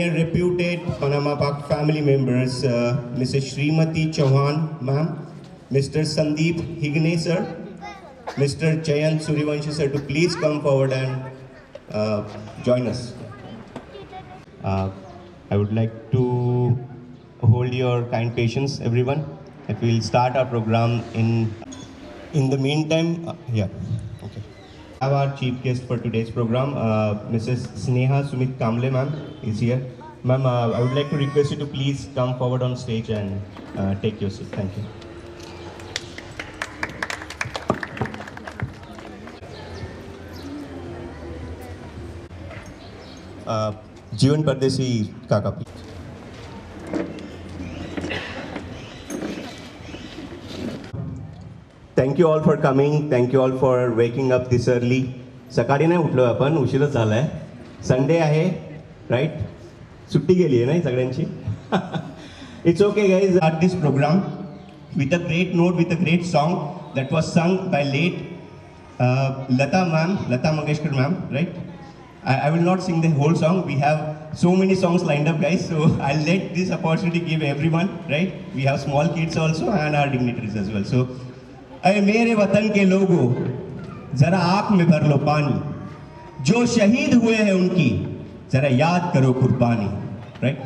senior reputed Panama Park family members, Mrs. Srimati Chauhan, ma'am, Mr. Sandeep Higne, sir, Mr. Jayant Suryavanshi, sir, to please come forward and join us. I would like to hold your kind patience, everyone. That we'll start our program in the meantime. Yeah. Okay. Our chief guest for today's program, Mrs. Sneha Sumit Kamble, ma'am, is here. Ma'am, I would like to request you to please come forward on stage and take your seat. Thank you. Jeevan Pardesi Kaka, please. Thank you all for coming. Thank you all for waking up this early. सकाळी नाही उठलो आपण, उशीरच झालाय. Sunday आहे, right? सुट्टी गेली आहे नाही सगळ्यांची. It's okay guys, at this program with a great note, with a great song that was sung by late Lata Mangeshkar ma'am, right? I will not sing the whole song. We have so many songs lined up, guys. So I'll let this opportunity give everyone, right? We have small kids also and our dignitaries as well. So, अरे मेरे वतन के लोगों, जरा आँख में भर लो पानी. जो शहीद हुए हैं उनकी, जरा याद करो कुर्बानी, right?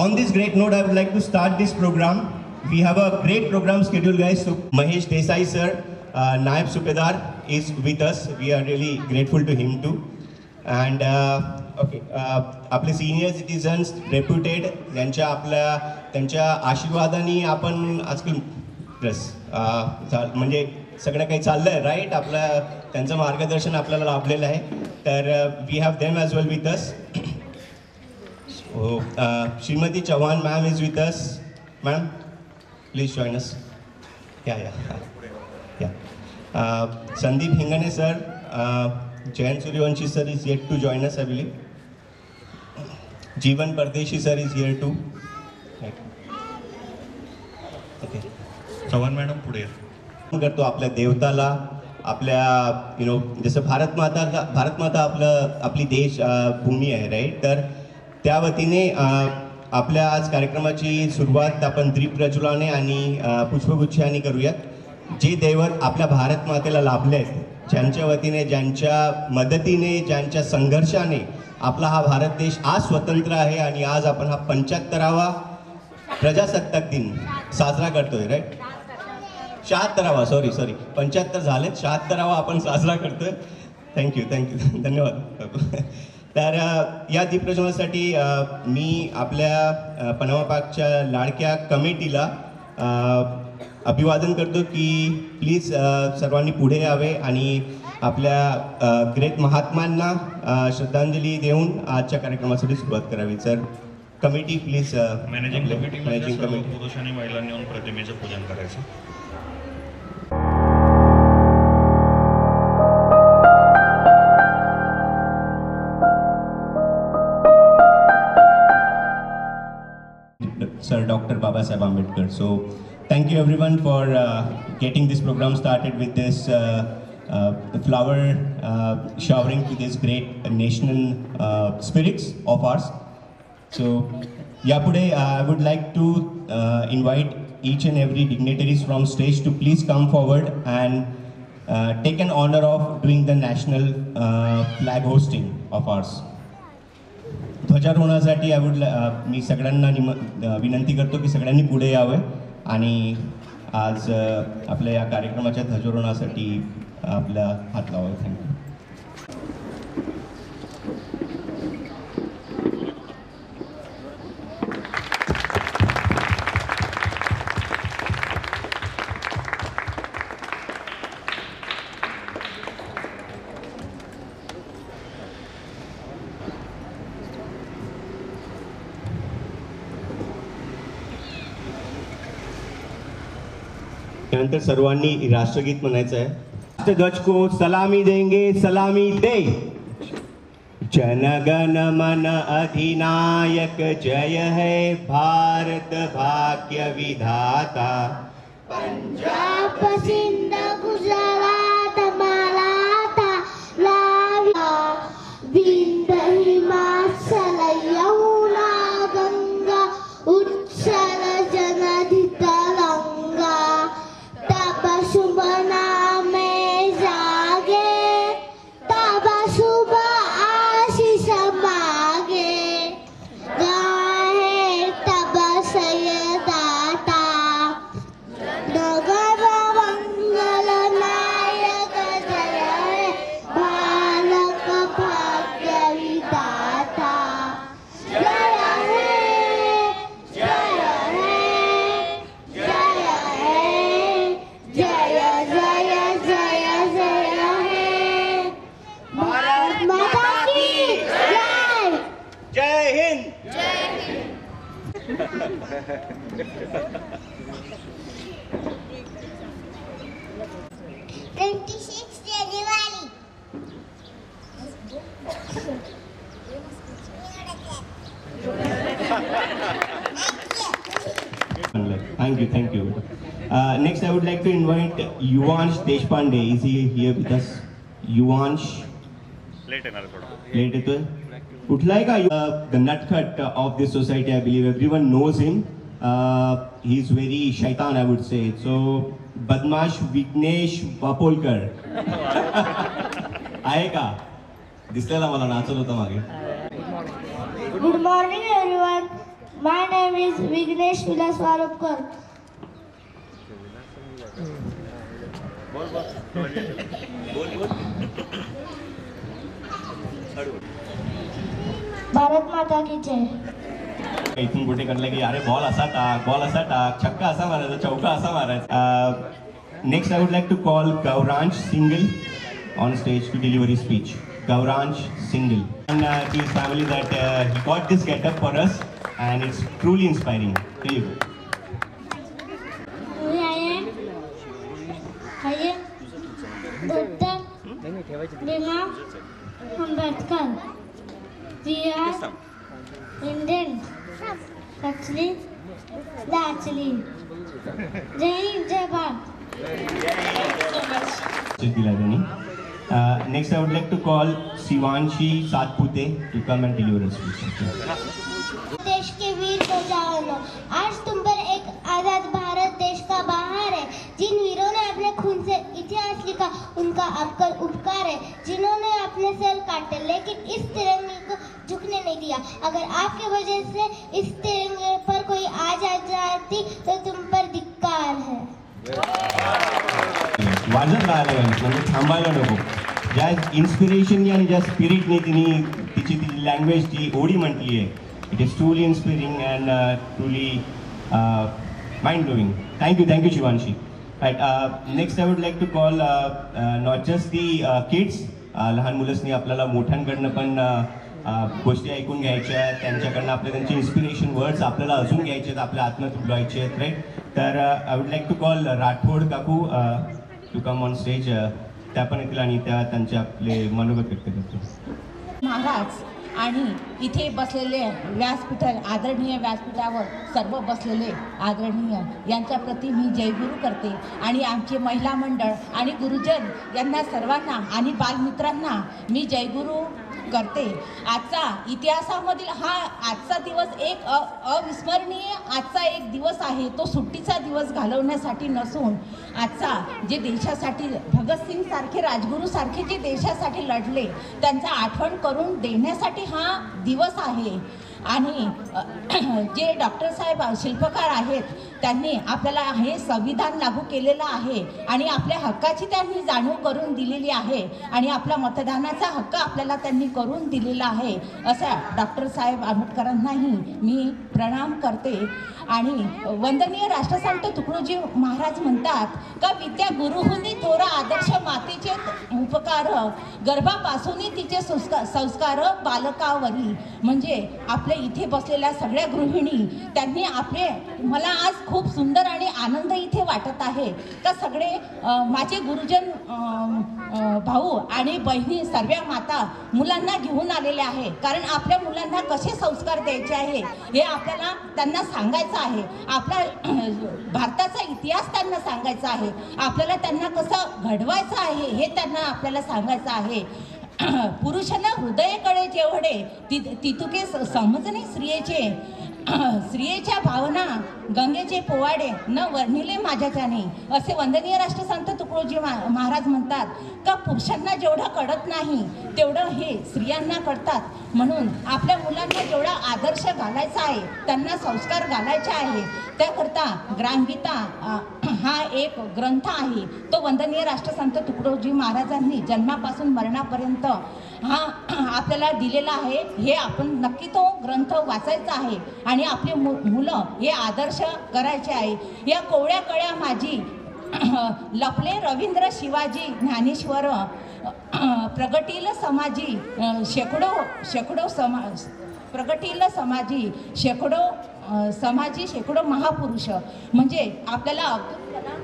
On this great note, I would like to start this program. We have a great program scheduled, guys. So Mahesh Desai sir, Naib Subedar is with us. We are really grateful to him too. And okay, आपले senior citizens reputed त्यांच्या आशीर्वादाने आपण आजकाल plus म्हणजे सगळं काही चाललंय, right? त्यांचं मार्गदर्शन आपल्याला लाभलेलं आहे. तर we have them as well with us. Shrimati Chavan ma'am is with us. Ma'am please join us. या Sandeep Hingane sir, Jayant Suryavanshi sir is yet to join us, I believe. Jeevan Pardeshi sir is here too. Right. Okay. Chavan madam पुढे करतो आपल्या देवताला, आपल्या जसं भारत माता आपली देश भूमी आहे, राईट? तर त्या वतीने आपल्या आज कार्यक्रमाची सुरुवात आपण दीप प्रज्वलाने आणि पुष्पगुच्छाने करूयात. जे दैवत आपल्या भारत मातेला लाभले आहेत, ज्यांच्या वतीने, ज्यांच्या मदतीने, ज्यांच्या संघर्षाने आपला हा भारत देश आज स्वतंत्र आहे आणि आज आपण हा 75वा प्रजासत्ताक दिन साजरा करतोय, राईट? 76वा, सॉरी 75 झालेत, 76वा आपण साजरा करतोय. थँक्यू, धन्यवाद. तर या दीपप्रज्वलनासाठी मी आपल्या पनामा पार्कच्या लाडक्या कमिटीला अभिवादन करतो की प्लीज सर्वांनी पुढे यावे आणि आपल्या ग्रेट महात्म्यांना श्रद्धांजली देऊन आजच्या कार्यक्रमासाठी सुरुवात करावी. Sir, committee please. Managing committee पुरुष आणि महिलांनी येऊन प्रतिमेचं पूजन करायचं. Sir Dr. Babasaheb Ambedkar. So thank you everyone for getting this program started with this flower showering to this great national spirits of ours. So yapude I would like to invite each and every dignitaries from stage to please come forward and take an honor of doing the national flag hosting of ours. ध्वजारोहणासाठी मी सगळ्यांना विनंती करतो की सगळ्यांनी पुढे यावे आणि आज आपल्या या कार्यक्रमाच्या ध्वजारोहणासाठी आपला हात लावावे. थँक्यू. त्यानंतर सर्वांनी राष्ट्रगीत म्हणायचं आहे. राष्ट्रध्वज को सलामी देंगे, सलामी दे. जनगण मन अधिनायक जय है भारत भाग्य विधाता. पंजाब सिंध गुजरात मराठा लाविया Vindhya Himachal Yamuna January. Thank you. Next, I would like to invite Yuvansh Deshpande. Is he here with us? Yuvansh. Late येणार थोडा. Late येतोय. कुठलाय का? The nutcut of this society, I believe everyone knows him. He's very shaitan, I would say. So, Badmash Vignesh Vapolkar. आहे का? दिसलेला मला नाचत होता मागे. Good morning, everyone. My name is Vignesh Vilas Varupkar. Bharat माता की जय. इथून कुठे कळलं की अरे बॉल असा टाक छक्का असा मारायचा चौका असा मारायचा. Next I would like to call Gauransh Singhal on stage to deliver speech. Gauransh Singhal and to his family that he got this get up for us and it's truly inspiring. Here you go. Bima Ambedkar. We are Indian. Actually, Jai Hind, Jai Bharat. Next, I would like to call Shivanshi Satpute to come and deliver a speech. देश के वीर को जानो, आज तुम पर एक आजाद भारत देश का बहार है. जिन वीरों ने अपने खून से इतिहास लिखा उनका आपका उपकार है. जिन्होंने अपने सर काटे लेकिन इस तिरंगे को झुकने नहीं दिया. अगर आपके वजह से इस तिरंगे पर कोई आज आ जाती तो तुम पर धिक्कार है. वाजत राहायला पाहिजे म्हणजे थांबायला नको. ज्या इन्स्पिरेशननी आणि ज्या स्पिरिटने तिची लँग्वेज जी ओडी म्हटली आहे it is truly inspiring and truly mind blowing. Thank you Shivanshi. Right, next I would like to call not just the kids. लहान मुलंसनी आपल्याला मोठ्यांकडनं पण गोष्टी ऐकून घ्यायच्या आहेत. त्यांच्याकडनं त्यांचे इन्स्पिरेशन वर्ड्स आपल्याला अजून घ्यायचे आहेत, आपल्या आत्म्यात उडवायचे आहेत. राईट, तर I would like to call Rathod काकू टू कम ऑन स्टेज. त्या पण येतील आणि त्या त्यांचे आपले मनोगत व्यक्त करतील. महाराज आणि इथे बसलेले व्यासपीठ आदरणीय व्यासपीठावर सर्व बसलेले आदरणीय यांच्या प्रती मी जयगुरु करते. आणि आमचे महिला मंडळ आणि गुरुजन यांना सर्वांना आणि बालमित्रांना मी जयगुरु करते. आजचा इतिहासामधील हा आजचा दिवस एक अविस्मरणीय आजचा एक दिवस आहे. तो सुट्टीचा दिवस घालवण्यासाठी नसून आजचा जे देशासाठी भगतसिंग सारखे राजगुरू सारखे जे देशासाठी लढले त्यांचा आठवण करून देण्यासाठी हा दिवस आहे. आणि जे डॉक्टर साहेब शिल्पकार आहेत त्यांनी आपल्याला हे संविधान लागू केलेलं आहे आणि आपल्या हक्काची त्यांनी जाणीव करून दिलेली आहे आणि आपला मतदानाचा हक्क आपल्याला त्यांनी करून दिलेला आहे. अशा डॉक्टर साहेब आंबेडकरांनाही मी प्रणाम करते. आणि वंदनीय राष्ट्रसंत तुकडोजी महाराज म्हणतात का विद्या गुरुहुनी थोरा आदर्श मातेचे उपकार गर्भापासूनही तिचे संस्कार बालकावरी. म्हणजे आपल्या इथे बसलेल्या सगळ्या गृहिणी त्यांनी आपले मला आज खूप सुंदर आणि आनंद इथे वाटत आहे का सगळे माझे गुरुजन भाऊ आणि बहिणी सर्व माता मुलांना घेऊन आलेले आहे. कारण आपल्या मुलांना कसे संस्कार द्यायचे आहे हे आपल्याला त्यांना सांगायचं आहे. आपला भारताचा इतिहास त्यांना सांगायचा आहे. आपल्याला त्यांना कसं घडवायचं आहे हे त्यांना आपल्याला सांगायचं आहे. पुरुषांना हृदयाकडे जेवढे तितुके समजणे स्त्रियेच्या भावना गंगेचे पोवाडे न वर्णिले माझ्याच्याने. असे वंदनीय राष्ट्रसंत तुकडोजी महाराज म्हणतात का पुरुषांना जेवढं कळत नाही तेवढं हे स्त्रियांना कळतात. म्हणून आपल्या मुलांना जेवढा आदर्श घालायचा आहे त्यांना संस्कार घालायचे आहे त्याकरता ग्रामगीता हा एक ग्रंथ आहे. तो वंदनीय राष्ट्रसंत तुकडोजी महाराजांनी जन्मापासून मरणापर्यंत हा आपल्याला दिलेला आहे. हे आपण नक्की तो ग्रंथ वाचायचा आहे आणि आपले मुलं हे आदर्श करायचे आहे. या कोवळ्या कळ्या माझी लपले रवींद्र शिवाजी ज्ञानेश्वर प्रगटील समाजी शेकडो प्रगतीला समाजी शेकडो महापुरुष म्हणजे आपल्याला अब्दुल कलाम,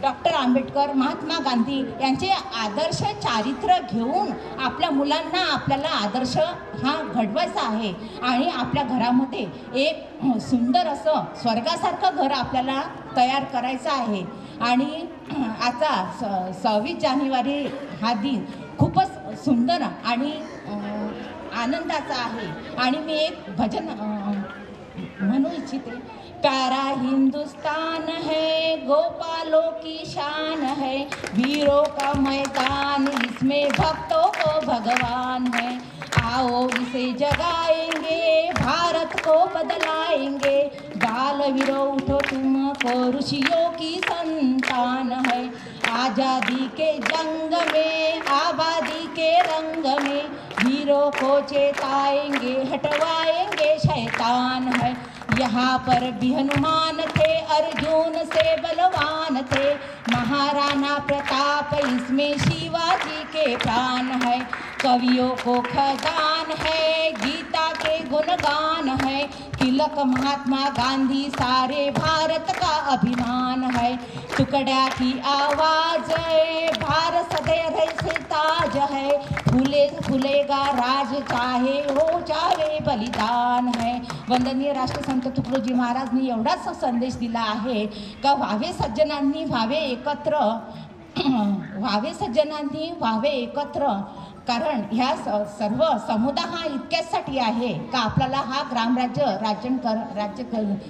डॉक्टर आंबेडकर, महात्मा गांधी यांचे आदर्श चारित्र्य घेऊन आपल्या मुलांना आपल्याला आदर्श हा घडवायचा आहे आणि आपल्या घरामध्ये एक सुंदर असं स्वर्गासारखं घर आपल्याला तयार करायचं आहे. आणि आता 26 जानेवारी हा दिन खूपच सुंदर आणि आनंदाचा आहे. आणि मी एक भजन म्हणू इच्छिते. प्यारा हिंदुस्तान है, गोपालों की शान है, वीरों का मैदान, इसमें भक्तों को भगवान है. आओ इसे जगाएंगे, भारत को बदलाएंगे. बालवीरों उठो तुमको ऋषियों की संतान है. आज़ादी के जंग में, आबादी के रंग में, वीरों को चेताएंगे, हटवाएंगे शैतान है. यहाँ पर भी हनुमान थे, अर्जुन से बलवान थे. महाराणा प्रताप, इसमें शिवाजी के प्राण है. कवियों को खजान है, गीता के गुणगान है. तिलक, महात्मा गांधी, सारे भारत का अभिमान है. टुकड़ा की आवाज है, भारत सदैव से ताज है. फुलेगा राज, चाहे हो चाहे बलिदान है. वंदनीय राष्ट्रसंत तुकडोजी महाराजनी एवढाच संदेश दिला आहे का व्हावे सज्जनांनी व्हावे एकत्र, व्हावे एकत्र. कारण ह्या सर्व समुदाय हा इतक्यासाठी आहे का आपल्याला हा ग्रामराज्य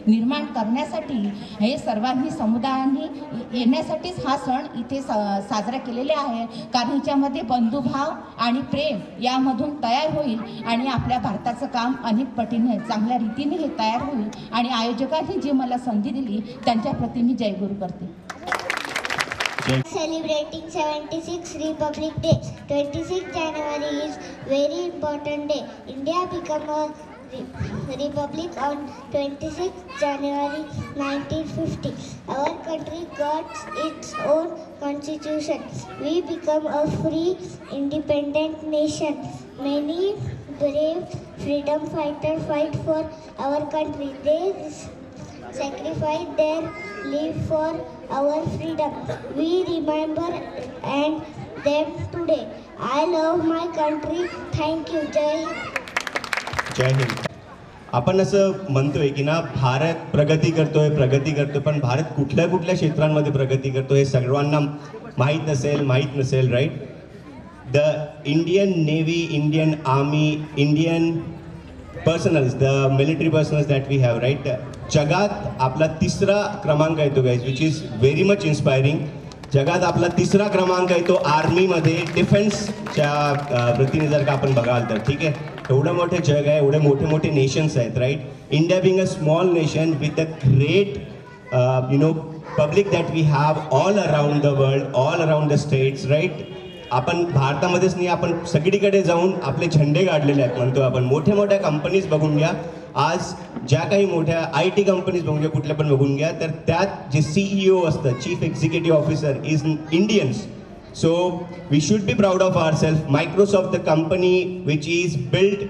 निर्माण करण्यासाठी हे सर्वांनी समुदायांनी येण्यासाठीच हा सण इथे साजरा केलेले आहे. कारण ह्याच्यामध्ये बंधुभाव आणि प्रेम यामधून तयार होईल आणि आपल्या भारताचं काम अनेक पटीने चांगल्या रीतीने हे तयार होईल. आणि आयोजकांनी जी मला संधी दिली त्यांच्या प्रती मी जयगुरु करते. Celebrating 76th Republic Day. 26th January is very important day. India became a republic on 26th January 1950. Our country got its own constitution. We become a free, independent nation. Many brave freedom fighters fight for our country. They sacrifice their life for our freedom. We remember them today. I love my country. Thank you. जय हिंद. आपण असं म्हणतोय की ना भारत प्रगती करतोय, पण भारत कुठल्या कुठल्या क्षेत्रांमध्ये प्रगती करतोय हे सर्वांना माहीत नसेल right. The Indian navy, Indian army, Indian personnels, the military personnels that we have right, जगात आपला 3रा क्रमांक येतो guys, which is very much inspiring. जगात आपला 3रा क्रमांक आहे तो आर्मीमध्ये, डिफेन्सच्या वृत्तीने जर का आपण बघाल तर ठीक आहे. एवढं मोठे जग आहे, एवढे मोठे मोठे नेशन्स आहेत right. India being a small nation with a great public that we have all around the world, all around the states right. आपण भारतामध्येच नाही, आपण सगळीकडे जाऊन आपले झेंडे काढलेले आहेत म्हणतो आपण. मोठ्या मोठ्या कंपनीज बघून घ्या, आज ज्या काही मोठ्या IT कंपनीज बघून घ्या, कुठल्या पण बघून घ्या, तर त्यात जे CEO असतं, chief executive officer, is Indians. So we should be proud of our self. Microsoft, the company which is build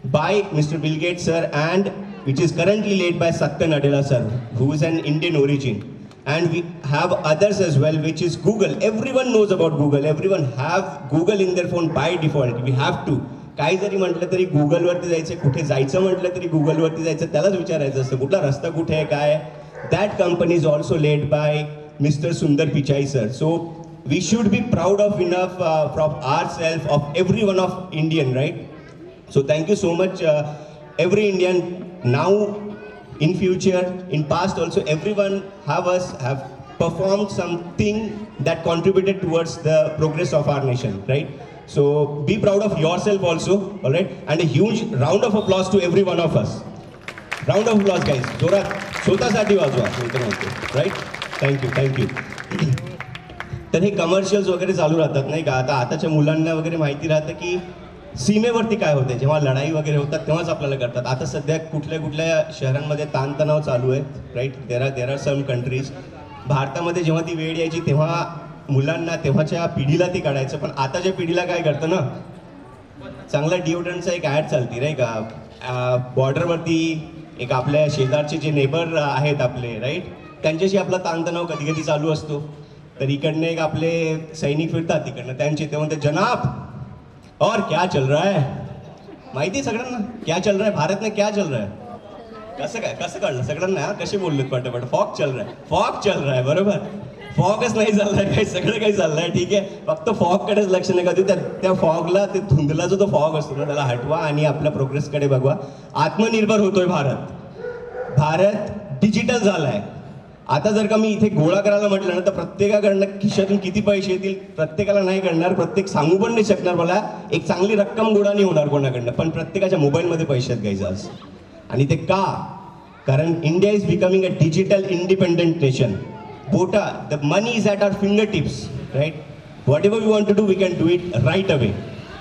by Mr. Bill Gates sir and which is currently led by Satya Nadella sir, who is an Indian origin. And we have others as well, which is Google. Everyone knows about Google. Everyone have Google in their phone by default. We have to. काही जरी म्हटलं तरी गुगलवरती जायचं, कुठे जायचं म्हटलं तरी गुगलवरती जायचं, त्यालाच विचारायचं असतं कुठला रस्ता कुठे आहे काय. That company is also led by mister Sundar Pichai sir. So we should be proud of enough from our self, of every one of Indian right. So thank you so much, every Indian, now, in future, in past also, everyone have performed something that contributed towards the progress of our nation, right? So be proud of yourself also, all right? And a huge round of applause to every one of us. Round of applause, guys. जोरात स्वतःसाठी वाजवा, right? Thank you. तर हे commercials वगैरे चालू राहतात नाही का. आताच्या मुलांना वगैरे माहिती राहतं की सीमेवरती काय होते, जेव्हा लढाई वगैरे होतात तेव्हाच आपल्याला करतात. आता सध्या कुठल्या कुठल्या शहरांमध्ये ताणतणाव चालू आहे right. There are some countries. भारतामध्ये जेव्हा ती वेळ यायची तेव्हा मुलांना, तेव्हाच्या पिढीला ती काढायचं, पण आताच्या पिढीला काय करतं ना, चांगला डिओड्रंटचा एक ॲड चालती नाही का, बॉर्डरवरती एक आपल्या शेजारचे जे नेबर आहेत आपले राईट, त्यांच्याशी आपला ताणतणाव कधी कधी चालू असतो. तर इकडनं एक आपले सैनिक फिरतात तिकडनं, त्यांचे ते म्हणते जनाब और क्या चल रहा है, माहिती आहे सगळ्यांना क्या चल रहा है, भारत में क्या चल रहा है. कसं कळलं सगळ्यांना, कसे बोलले पटापट, फॉग चल रहा है, फॉग चल रहा है, बरोबर. फॉगच नाही चाललाय, काही सगळं काही चाललंय, ठीक आहे. फक्त फॉगकडेच लक्ष नका देऊ, त्या फॉगला, ते धुंदला जो तो फॉग असतो ना त्याला हटवा आणि आपल्या प्रोग्रेसकडे बघवा. आत्मनिर्भर होतोय भारत डिजिटल झालाय. आता जर का मी इथे गोळा करायला म्हटलं ना तर प्रत्येकाकडनं खिशातून किती पैसे येतील प्रत्येकाला नाही कळणार, प्रत्येक सांगू पण नाही शकणार मला. एक चांगली रक्कम गोळा नाही होणार कोणाकडनं, पण प्रत्येकाच्या मोबाईलमध्ये पैशात घ्यायचं आज. आणि ते का? कारण India is becoming a digital independent nation. the money is at our fingertips, right? Whatever we want to do, we can do it right away.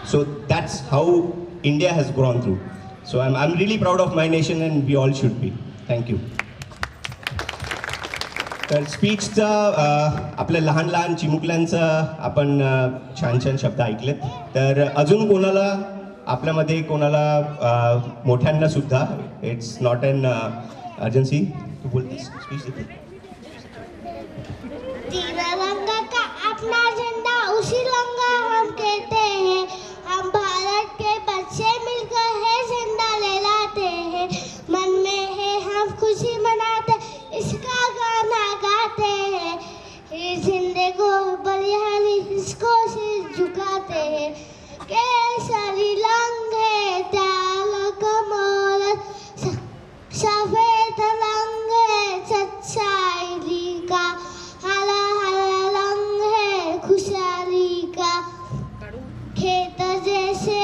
So that's how India has grown through. So I'm really proud of my nation and we all should be. Thank you. तर स्पीचचा आपल्या लहान लहान चिमुकल्यांचं आपण छान छान शब्द ऐकलेत. तर अजून कोणाला आपल्यामध्ये कोणाला मोठ्यांना सुद्धा, इट्स नॉट एन अर्जन्सी, तू बोलतेस स्पीच देते. तिरंगा का अपना झंडा उसी रंगा हम कहते हैं, हम भारत के बच्चे मिलकर है झंडा लहराते हैं, मन में है हम खुशी मनाते इसका गाना गाते हैं, इस झंडे को बलिहारी इसको सिर झुकाते हैं, केसरी रंग है त्याग कमल, सफेद रंग है सच्चाई का, हरा हरा रंग है खुशहाली का, खेत जैसे.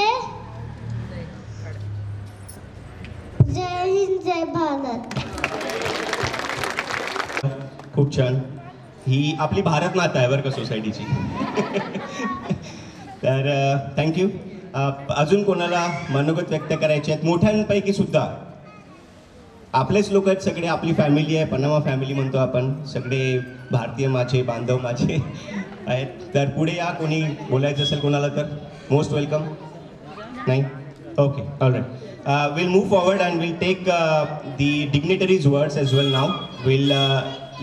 जय हिंद जय भारत. खूप छान. ही आपली भारत माता आहे बरं का सोसायटीची. तर थँक्यू. अजून कोणाला मनोगत व्यक्त करायचे आहेत मोठ्यांपैकी सुद्धा? आपलेच लोक आहेत सगळे, आपली फॅमिली आहे, पनामा फॅमिली म्हणतो आपण, सगळे भारतीय माझे बांधव माझे आहेत. तर पुढे या, कोणी बोलायचं असेल कोणाला तर मोस्ट वेलकम. नाही? Okay, all right. Will move forward and will take the dignitaries words as well now. Will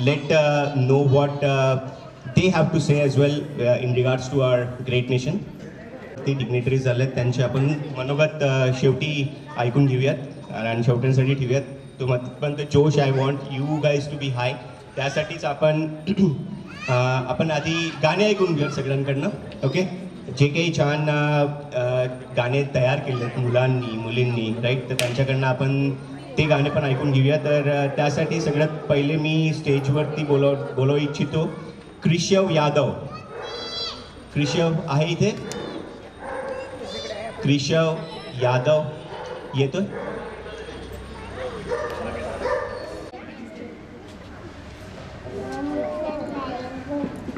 let know what they have to say as well in regards to our great nation. ते dignitaries झालेत, त्यांचे आपण मनोगत शेवटी ऐकून घेऊयात आणि शेवट्यांसाठी ठेवूयात. तो पण ते जोश, I want you guys to be high, त्यासाठीच आपण आधी गाणे ऐकून घेऊयात सगळ्यांकडनं. ओके, जे काही छान गाणे तयार केले आहेत मुलांनी मुलींनी राईट, तर त्यांच्याकडनं आपण ते गाणे पण ऐकून घेऊया. तर त्यासाठी सगळ्यात पहिले मी स्टेजवरती बोलवू इच्छितो कृष्यव यादव. कृष्यव आहे इथे? कृष्यव यादव येतोय?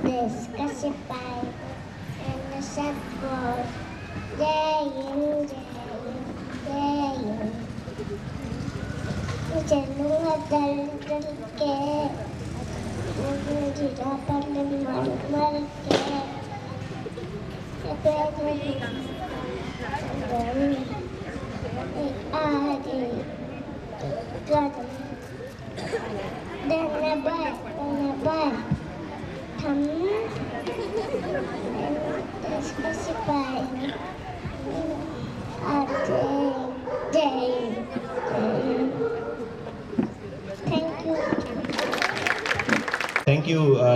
देश का सिपाही and सबको जय हिंद जय हिंद. चलूंगा दल दल के जीरा पर मर मर के आगे धन्यवाद हम देश के सिपाही आगे जय Hind.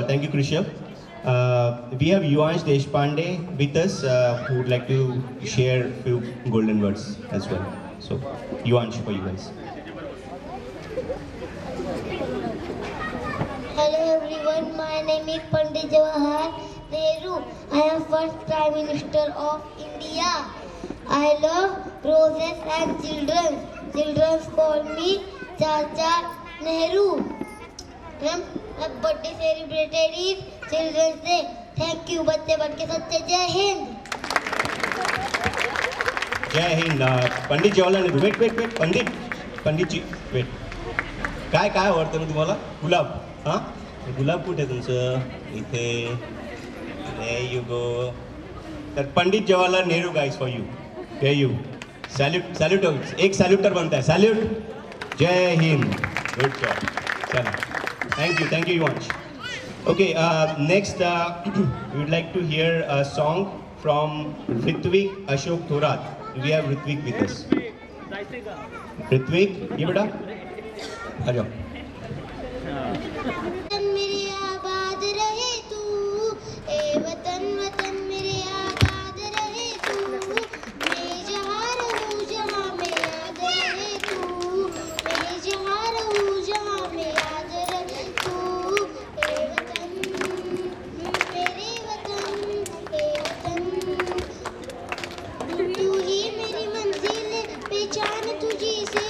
Thank you, Krishav. We have Yuvansh Deshpande with us, who would like to share a few golden words as well. So, Yuvansh, for you guys. Hello everyone, my name is Pandit Jawaharlal Nehru. I am first Prime Minister of India. I love roses and children. Children call me Chacha Nehru. My birthday celebrated is Children's Day. Thank you, बच्चे बन के सच्चे. जय हिंद. जय हिंद. पंडित Jawaharlal Nehru. Wait पंडितजी wait. काय आवडतं ना तुम्हाला? गुलाब. हां, गुलाब कुठे तुमचं? इथे. There you go. तर Pandit Jawaharlal Nehru guys for you. There you. Salute एक सॅल्यूटर बनताय. Salute. Jai Hind. Good job. चला, thank you Yuvansh. Okay, next we would like to hear a song from Ritvik Ashok Thorat. We have Ritvik with us. Ritvik, ये बेटा आ जाओ. वतन मेरे आबाद रहे तू, ए वतन वतन मेरे आबाद रहे तू, मैं जहाँ रहूँ जहाँ में याद रहे तू, मैं जहाँ रहूँ जहाँ में याद रहे तू, ए वतन मेरे वतन, ए वतन तू ही मेरी मंजिल पहचान तुझी से,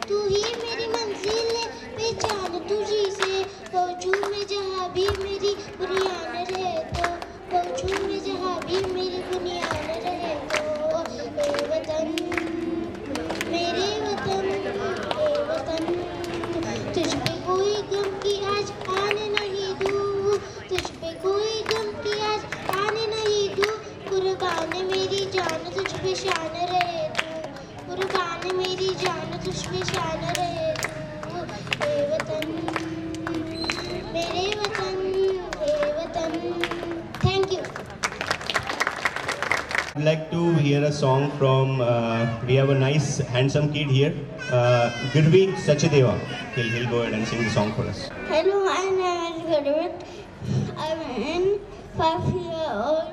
तू ही मेरी मंजिल पहचान तुझी से, पहुँचूँ मैं जहाँ भी मेरी बुनियाद रहे तो, पहुँचूँ मैं जहाँ भी मेरी बुनियाद रहे तो, ए वतन मेरे वतन, ए वतन तुझ पे कोई गम की आज आने नहीं दूँ, तुझ पे कोई गम की आज आने नहीं दूँ, कुर्बान मेरी जान तुझ पे शान रहे तू, कुर्बान मेरी जान तुझ पे शान रहे तू, ए वतन मेरे वतन, ए वतन. Thank you. I'd like to hear a song from, we have a nice handsome kid here, Girvik Sachdeva. He'll go ahead and sing the song for us. Hello, my name is Gurvik. I'm in 5-year-old.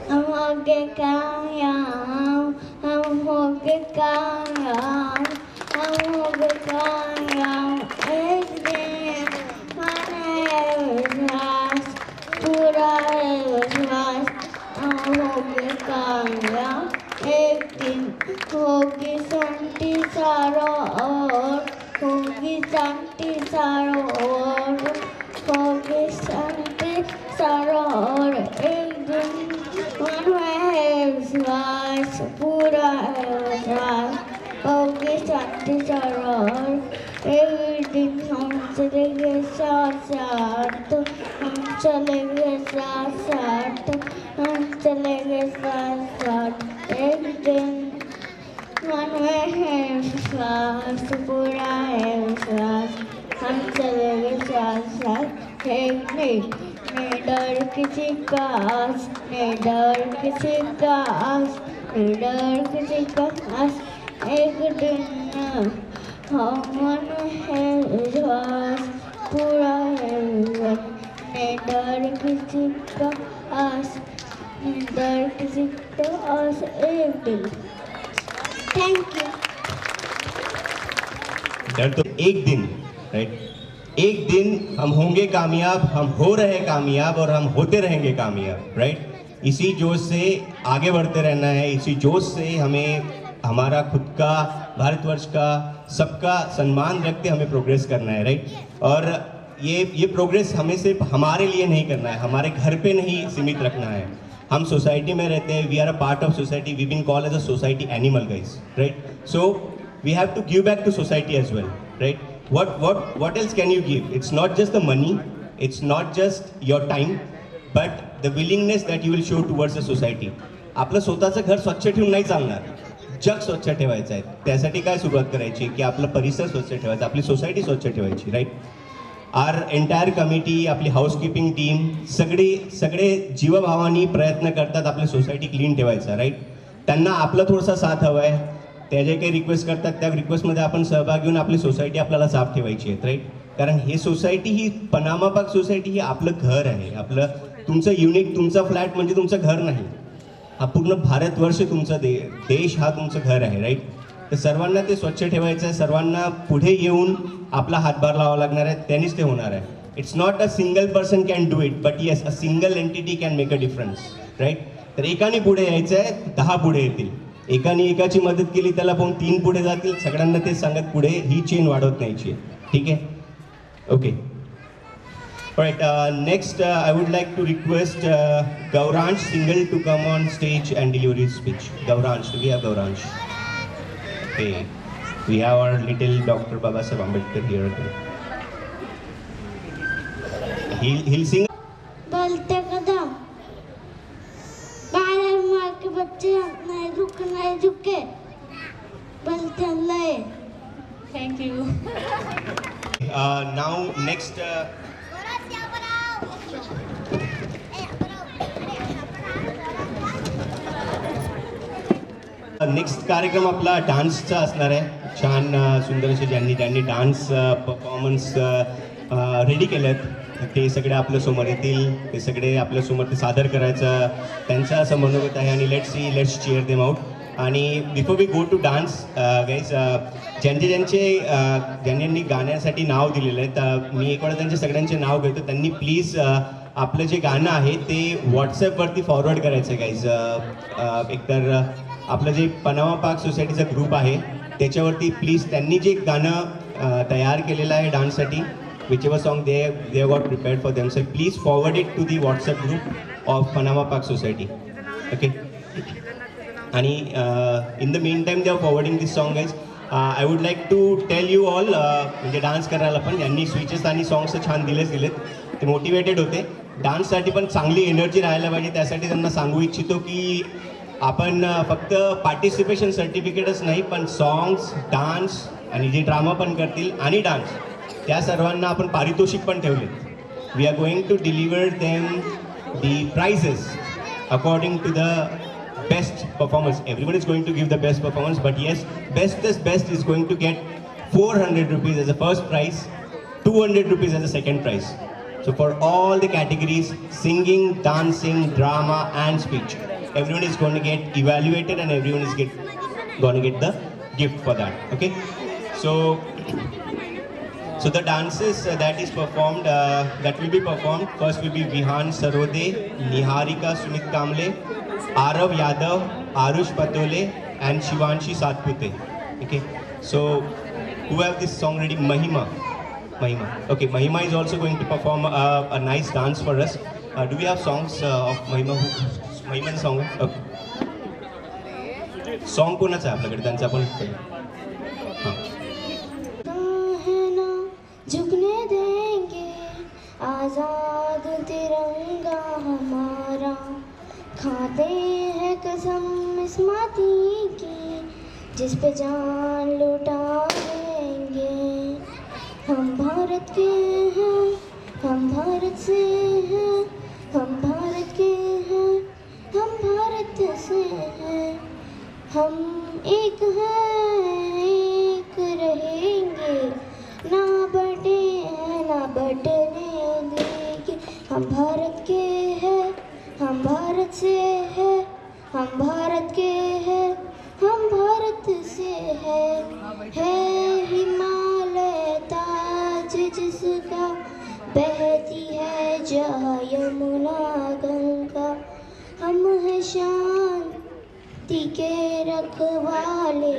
हम होंगे कामयाब, हम होंगे कामयाब, हम होंगे कामयाब एक दिन. माना है विश्वास, पूरा है विश्वास, हम होंगे कामयाब एक दिन. होगी शांति चारों ओर, होगी शांति चारों ओर, होगी शांति चारों ओर एक दिन. मन में है विश्वास, पूरा है विश्वास, होगी शांति चारों ओर एक दिन. हम चलेंगे साथ साथ, हम चलेंगे साथ साथ, हम चलेंगे साथ साथ एक दिन. मन में है विश्वास, पूरा है विश्वास, हम चलेंगे साथ साथ एक दिन. ने डर किसी का आस, ने डर किसी का आस, ने डर किसी का आस एक दिन. हम मन है विश्वास, पूरा है विश्वास, ने डर किसी का आस, ने डर किसी का आस एक दिन. Thank you. डर तो एक दिन, राइट? एक दिन हम होंगे कामयाब, हम हो रहे कामयाब और हम होते रहेंगे कामयाब, राइट? इसी जोश से आगे बढ़ते रहना है, इसी जोश से हमें हमारा खुद का, भारतवर्ष का, सबका सम्मान रखते हमें प्रोग्रेस करना है, राइट? और ये प्रोग्रेस हमें सिर्फ हमारे लिए नहीं करना है, हमारे घर पे नहीं सीमित रखना है. हम सोसाइटी में रहते हैं, we are a part of society, we been called as a society animal guys, right? So we have to give back to society as well, right? What else can you give? It's not just the money, it's not just your time, but the willingness that you will show towards the society. आपलं स्वतःचं घर स्वच्छ ठेवून नाही चालणार, जग स्वच्छ ठेवायचं आहे. त्यासाठी काय सुरुवात करायची की आपलं परिसर स्वच्छ ठेवायचा, आपली सोसायटी स्वच्छ ठेवायची, राईट? आर एंटायर कमिटी, आपली हाऊसकीपिंग टीम, सगळे जीवभावानी प्रयत्न करतात आपली सोसायटी क्लीन ठेवायचा, राईट? त्यांना आपलं थोडासा साथ हवा आहे. त्या जे काही रिक्वेस्ट करतात त्या रिक्वेस्टमध्ये आपण सहभाग घेऊन आपली सोसायटी आपल्याला साफ ठेवायची आहे, राईट? कारण ही सोसायटी, ही पनामा पार्क सोसायटी ही आपलं घर आहे. आपलं, तुमचं युनिक, तुमचा फ्लॅट म्हणजे तुमचं घर नाही, हा पूर्ण भारतवर्ष तुमचा देश हा तुमचं घर आहे, राईट? तर सर्वांना ते स्वच्छ ठेवायचं आहे, सर्वांना पुढे येऊन आपला हातभार लावावा लागणार आहे, त्यांनीच ते होणार आहे. It's not a single person can do it, but yes, a single entity can make a difference, right? तर एकाने पुढे यायचं आहे, 10 पुढे येतील. एकाने एकाची मदत केली, त्याला पाहून 3 पुढे जातील. सगळ्यांना ते सांगत पुढे ही चेन वाढवत न्यायची आहे, ठीक आहे? Okay. Alright, next I would like to request Gauransh Singhal to come on stage and deliver his speech. Gauransh, do we have Gauransh? Okay, we have our little Dr. Babasaheb Ambedkar here again. He'll sing. बलते कदम बारे माँ के बच्चे नहीं रुके बलते लए thank you. Now next next कार्यक्रम आपला डान्सचा असणार आहे. छान सुंदर असे ज्यांनी डान्स परफॉर्मन्स रेडी केलेत ते सगळे आपल्यासमोर येतील. ते सगळे आपल्यासमोर ते सादर करायचं त्यांचं असं मनोगत आहे. आणि लेट्स चीअर देम आउट. आणि before we go to dance guys ज्यांनी गाण्यासाठी नाव दिलेलं आहे तर मी एक वेळा त्यांच्या सगळ्यांचे नाव घेतो. त्यांनी प्लीज आपलं जे गाणं आहे ते व्हॉट्सॲपवरती फॉरवर्ड करायचं आहे गाईज. एकतर आपलं जे पनामा पार्क सोसायटीचा ग्रुप आहे त्याच्यावरती प्लीज त्यांनी जे गाणं तयार केलेलं आहे डान्ससाठी whichever song they got prepared for themselves, please forward it to the WhatsApp group of Panama Park Society. Okay. आणि in the meantime they are forwarding this song guys. I would like to tell you all म्हणजे dance करायला पण यांनी switches आणि songs छान दिलेत. ते motivated होते. डान्ससाठी पण चांगली एनर्जी राहायला पाहिजे. त्यासाठी त्यांना सांगू इच्छितो की आपण फक्त पार्टिसिपेशन सर्टिफिकेटच नाही पण सॉंग्स डान्स आणि जे ड्रामा पण करतील आणि डान्स त्या सर्वांना आपण पारितोषिक पण ठेवले. We are going to deliver them the prizes according to the best performance. Everyone is going to give the best performance but yes best is going to get 400 rupees as a first prize, 200 rupees as a second prize. So for all the categories, singing, dancing, drama and speech, everyone is going to get evaluated and everyone is going to get the gift for that. Okay, so the dances that will be performed, first will be Vihan Sarode, Niharika Sumit Kamble, Arav Yadav, Arush Patole and Shivanshi Satpute. Okay, so who have this song ready? Mahima. Okay, Mahima is also going to perform a nice dance for us. Do we have songs of Mahima? Mahima's song. Okay. Song कोणाचं आहे आपल्याकडे? त्यांचं आपण हां. झुकने देंगे आजाद तिरंगा हमारा, खाते हैं कसम इस माटी की जिस पे जान लुटा देंगे. हम भारत के हैं, हम भारत से हैं, हम भारत के हैं, हम भारत से हैं. हम एक हैं, एक रहेंगे, ना बटे हैं ना बटने देंगे. हम भारत के हैं, हम भारत से हैं, हम भारत के हैं, हम भारत से हैं. है हिमालय ताज जिसका, बहती है जहाँ यमुना गंगा. हम हैं शांति के रखवाले,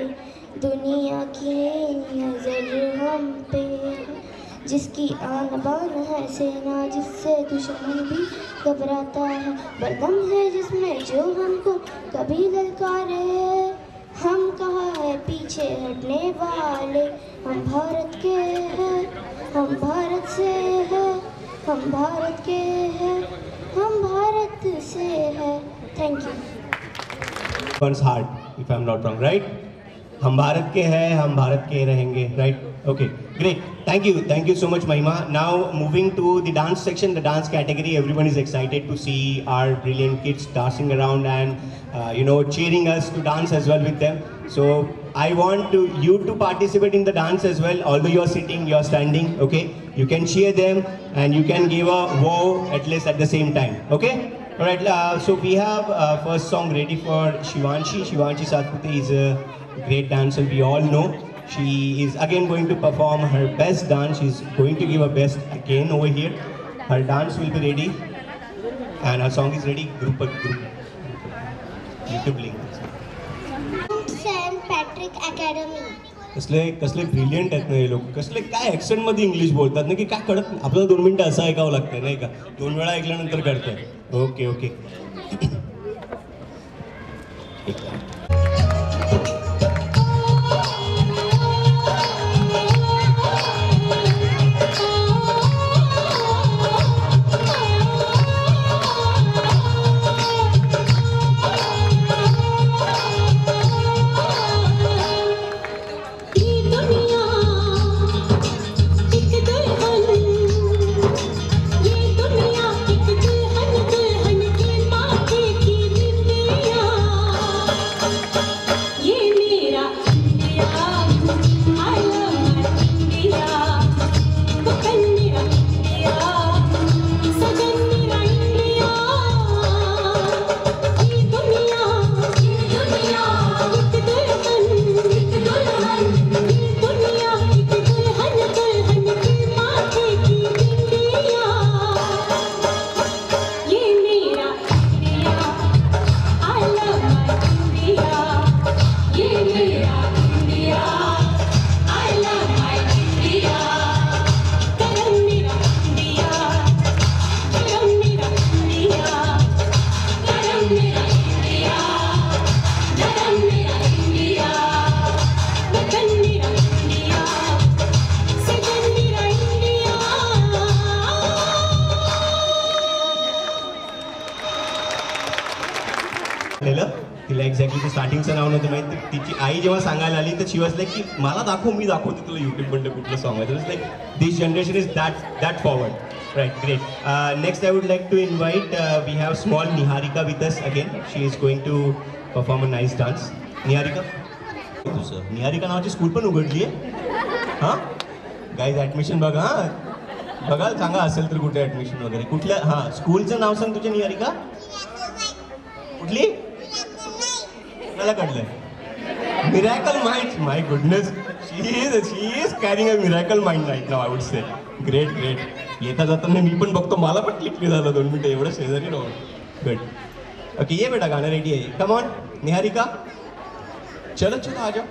दुनिया की नजर हम पे है. जिसकी आन बान है सेना, जिससे दुश्मन भी घबराता है. बलदम है जिसमें जो हमको कभी ललकारे. हम कहाँ है पीछे हटने वाले. हम भारत के हैं, हम भारत से हैं, हम भारत के हैं, हम भारत से हैं. Thank you. One's heart, if I'm not wrong, right? हम भारत के हैं, हम भारत के रहेंगे, right? Okay, great. Thank you so much, Mahima. Now moving to the dance section, the dance category. Everyone is excited to see our brilliant kids dancing around and cheering us to dance as well with them. So I want you to participate in the dance as well. Although you are sitting, you are standing. Okay, you can cheer them and you can give a wow at least at the same time. Okay. Alright, so we have first song ready for Shivanshi. Shivanshi Satpute is a great dancer, we all know. She is again going to perform her best dance. She's going to give her best again over here. Her dance will be ready and her song is ready. Group. YouTube link. St. Patrick Academy. कसले कसले brilliant आहेत ना हे लोक, कसले काय ॲक्सेंटमध्ये English बोलतात ना की काय कळत नाही. आपल्याला 2 मिनटं असं ऐकावं लागतं नाही का, 2 वेळा ऐकल्यानंतर कळतं. Okay okay. तिला एक्झॅक्टली स्टार्टिंगचं नाव नव्हतं माहिती. तिची आई जेव्हा सांगायला आली तर शी वॉज लाईक की मला दाखव, मी दाखवते तुला यूट्यूबमधलं कुठलं सॉंग आहे. Like this generation is that forward. Right, great. Next I would like to invite, we have small Niharika with us again. She is going to perform a nice dance. Niharika, तुझं निहारिका नावाची school पण उघडली आहे. हां गाईज, ॲडमिशन बघा. हां बघाल, सांगा असेल तर कुठे ॲडमिशन वगैरे. कुठल्या, हां स्कूलचं नाव सांग तुझ्या निहारिका. कुठली? मला कळलंय. Miracle mind. My goodness, she is carrying a miracle mind right now, I would say. Great great. येता जाताना मी पण बघतो, मला पण क्लिक झालं 2 मिनिटं, एवढं शेजारी राहून. गुड. ओके, ये बेटा, गाणं रेडी आहे. कम ऑन निहारिका, चलो चलो आ जाओ.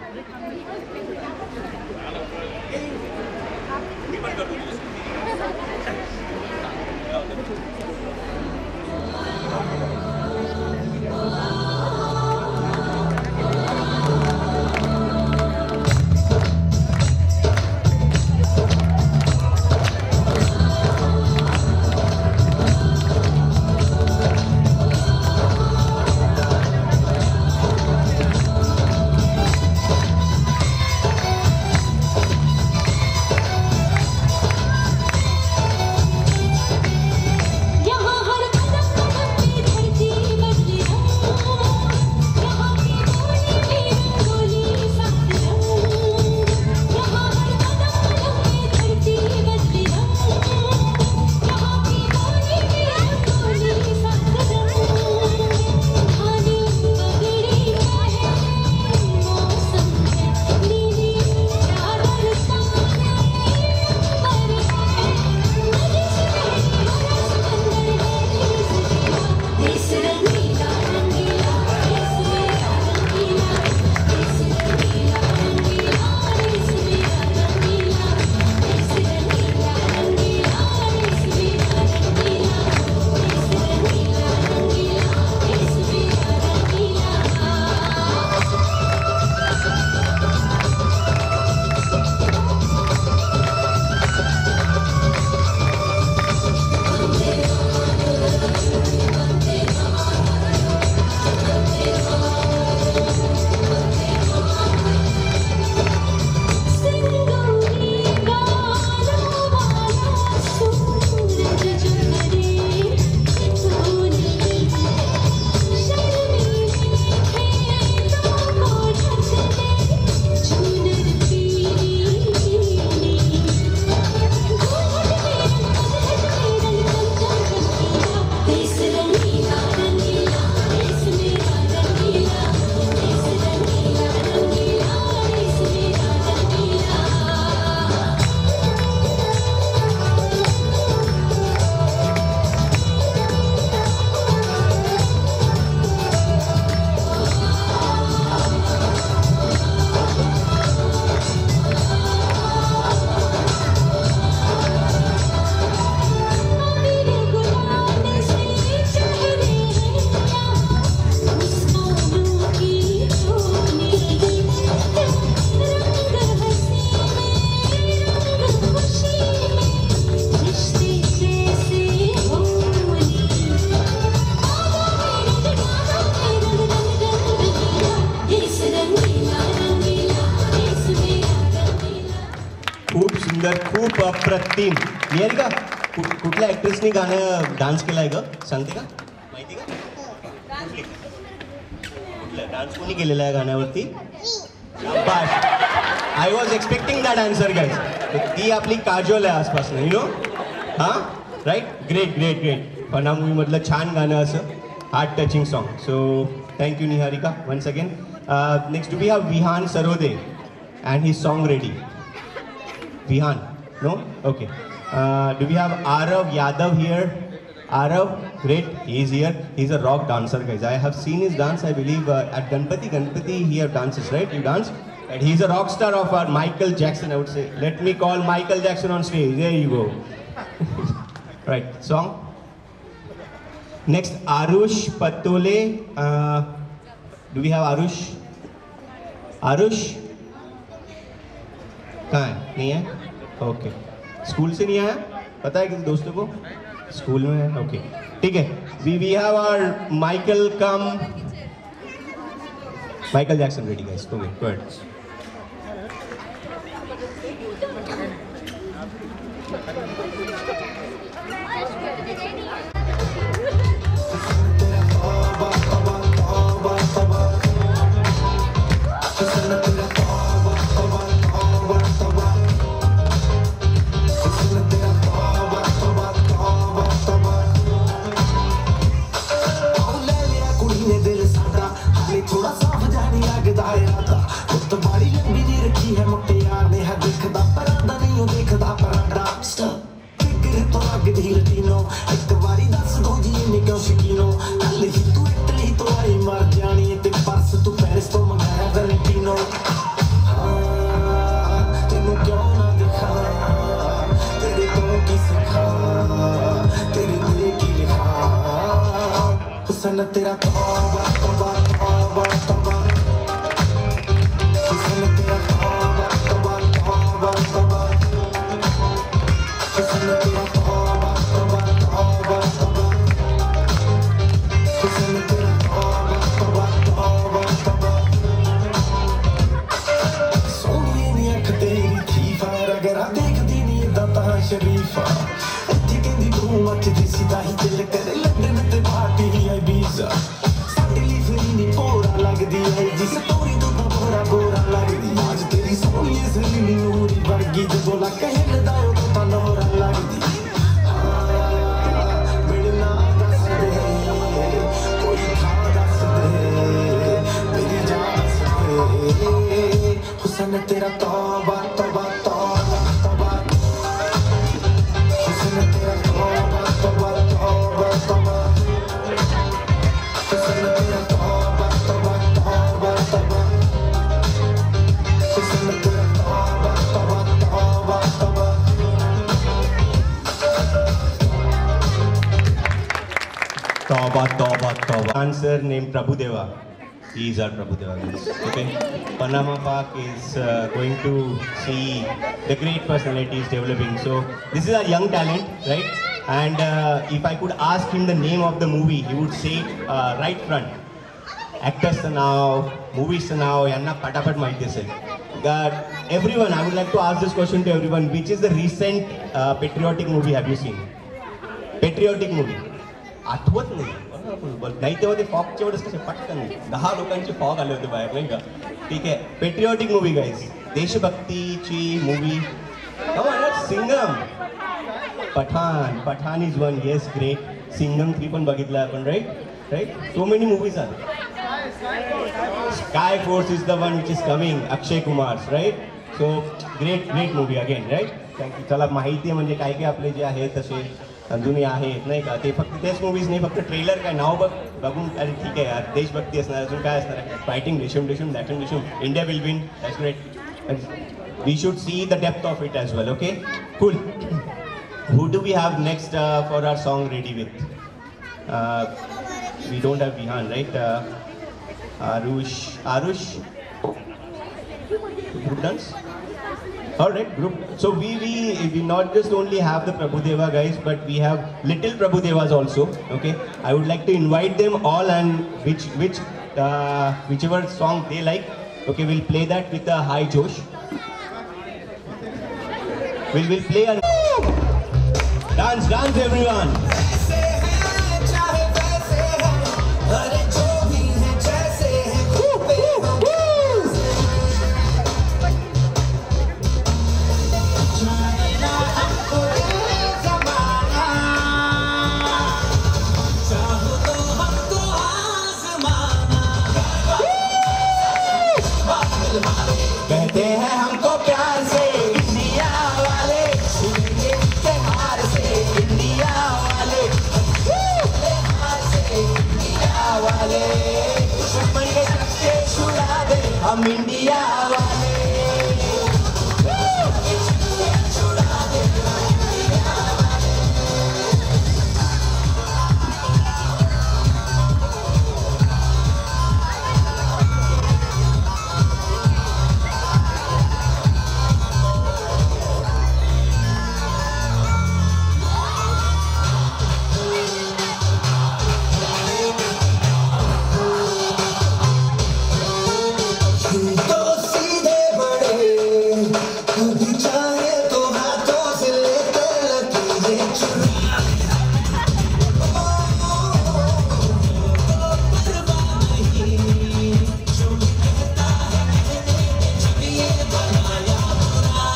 खूप सुंदर, खूप अप्रतिम. निहारिका, कुठल्या ॲक्ट्रेसनी गाणं डान्स केलाय ग, सांगते का, माहिती का? कुठल्या डान्स कोणी केलेला आहे गाण्यावरती? I was expecting that answer guys. ती आपली काजोल आहे आसपासनं, यु नो. हां, right. Great great great. Fanaa मूवीमधलं छान गाणं असं, heart touching song. So thank you Niharika once again. Next do we have Vihan Sarode and his song ready. Vihan, no? Okay. Do we have Arav Yadav here? Arav, great, he is here. He's a rock dancer, guys. I have seen his dance, I believe, at Ganpati. Ganpati, he have dances, right? You dance? And he's a rock star of our Michael Jackson, I would say. Let me call Michael Jackson on stage. There you go. Right, song. Next, Arush Patole. Do we have Arush? Arush? कहाँ है? नहीं है? Okay. School से नहीं आया? पता है किसी दोस्तों को? स्कूल में है? ओके, ठीक है. We have our Michael Jackson ready guys. Okay, good. थोड़ा साफ जानी लगदा इरादा उत्त बारी लंबी नहीं रखी है मुटियार ने है दिखदा परांदा नहीं देखदा परांदा फिक्र तो लगदी लटीनो एक बारी दस दो जी ने क्यों शकीनो कल ही तू इटली तो आई मर जानी ते परस तू पेरिस तो मंगाया वैलेंटिनो तेनू क्यों ना दिखा तेरे तो की सिखा तेरे दिल की लिखा हुस्न तेरा तौबा तौबा तौबा तौबा हुस्न तेरा तौबा तौबा तौबा तौबा हुस्न तेरा तौबा तौबा तौबा तौबा हुस्न तेरा तौबा तौबा तौबा तौबा सोनिए दी अख तेरी थी फायर अगर आ देखदी नी इदां तां शरीफा इत्थे कहंदी तू मचदी सीधा ही दिल करे लंदन ते पार्टी आई बीजा लगदी है जिस तोरी तो बोरा बोरा लगदी आज तेरी सोनी सली नूरी वर्गी जो ला कहलदा ओ तो नोरा लगदी मिलना दस दे कोई था दस दे मेरी जान दे हुस्न तेरा तौबा तौबा तौबा तौबा हुस्न तेरा तौबा तौबा तौबा तौबा हुस्न तेरा तौबा Tauba. Answer named Prabhudeva. He is our Prabhudeva. Okay. Panama Park is going to see the great personalities developing. So this is our young talent, right? And if I could ask him the name of the movie, he would say it right front. Actors now, movies now, yanna patapat mahiti aseल. Everyone, I would like to ask this question to everyone. Which is the recent patriotic movie have you seen? Patriotic movie. आठवत नाही तेव्हा ते फॉगच्या वेळेस कसे पटकन 10 लोकांचे fog आले होते बाहेर, नाही का? ठीक आहे. पेट्रिऑटिक मूवी गाईज, देशभक्तीची movie. Singham, Pathaan is one. Yes, great. Singham 3 पण बघितलं आपण, right. So many movies are. Sky Force is the one which is coming, Akshay Kumar, right. So great movie again, right. Thank you. चला, माहिती आहे म्हणजे काय काय आपले जे आहेत तसे अजूनही आहेत, नाही का? ते फक्त तेच मूवीज नाही, फक्त ट्रेलर काय नाव बघून अरे ठीक आहे यार, देशभक्ती असणार, अजून काय असणार आहे? फायटिंग, डिशूम, India will win. That's great. We should see the depth of it as well. Okay, cool. Who do we have next for our song ready with? We don't have Vihaan, right? Aarush group dance. All right, group. So we not just only have the Prabhudeva guys, but we have little Prabhudevas also. Okay, I would like to invite them all, and whichever song they like. Okay, we'll play that with a high josh. We'll play a dance everyone. ऐसे हैं चाहे वैसे हैं, अरे जो भी हैं जैसे हैं, खूबे हम जाने ना हमको ये ज़माना, चाहो तो हमको आज़माना। कहते हैं हमको प्यार से इंडिया वाले, सुनेंगे त्योहार से इंडिया वाले, त्योहार से इंडिया वाले, दुश्मन के चक्के छुड़ा दे हम इंडिया वाले। तो सीधे बड़े, कभी चाहे तो हाथों से लेते लकीरें चुरा। परवाह नहीं, जो कहता है जब ये बनाया बुरा,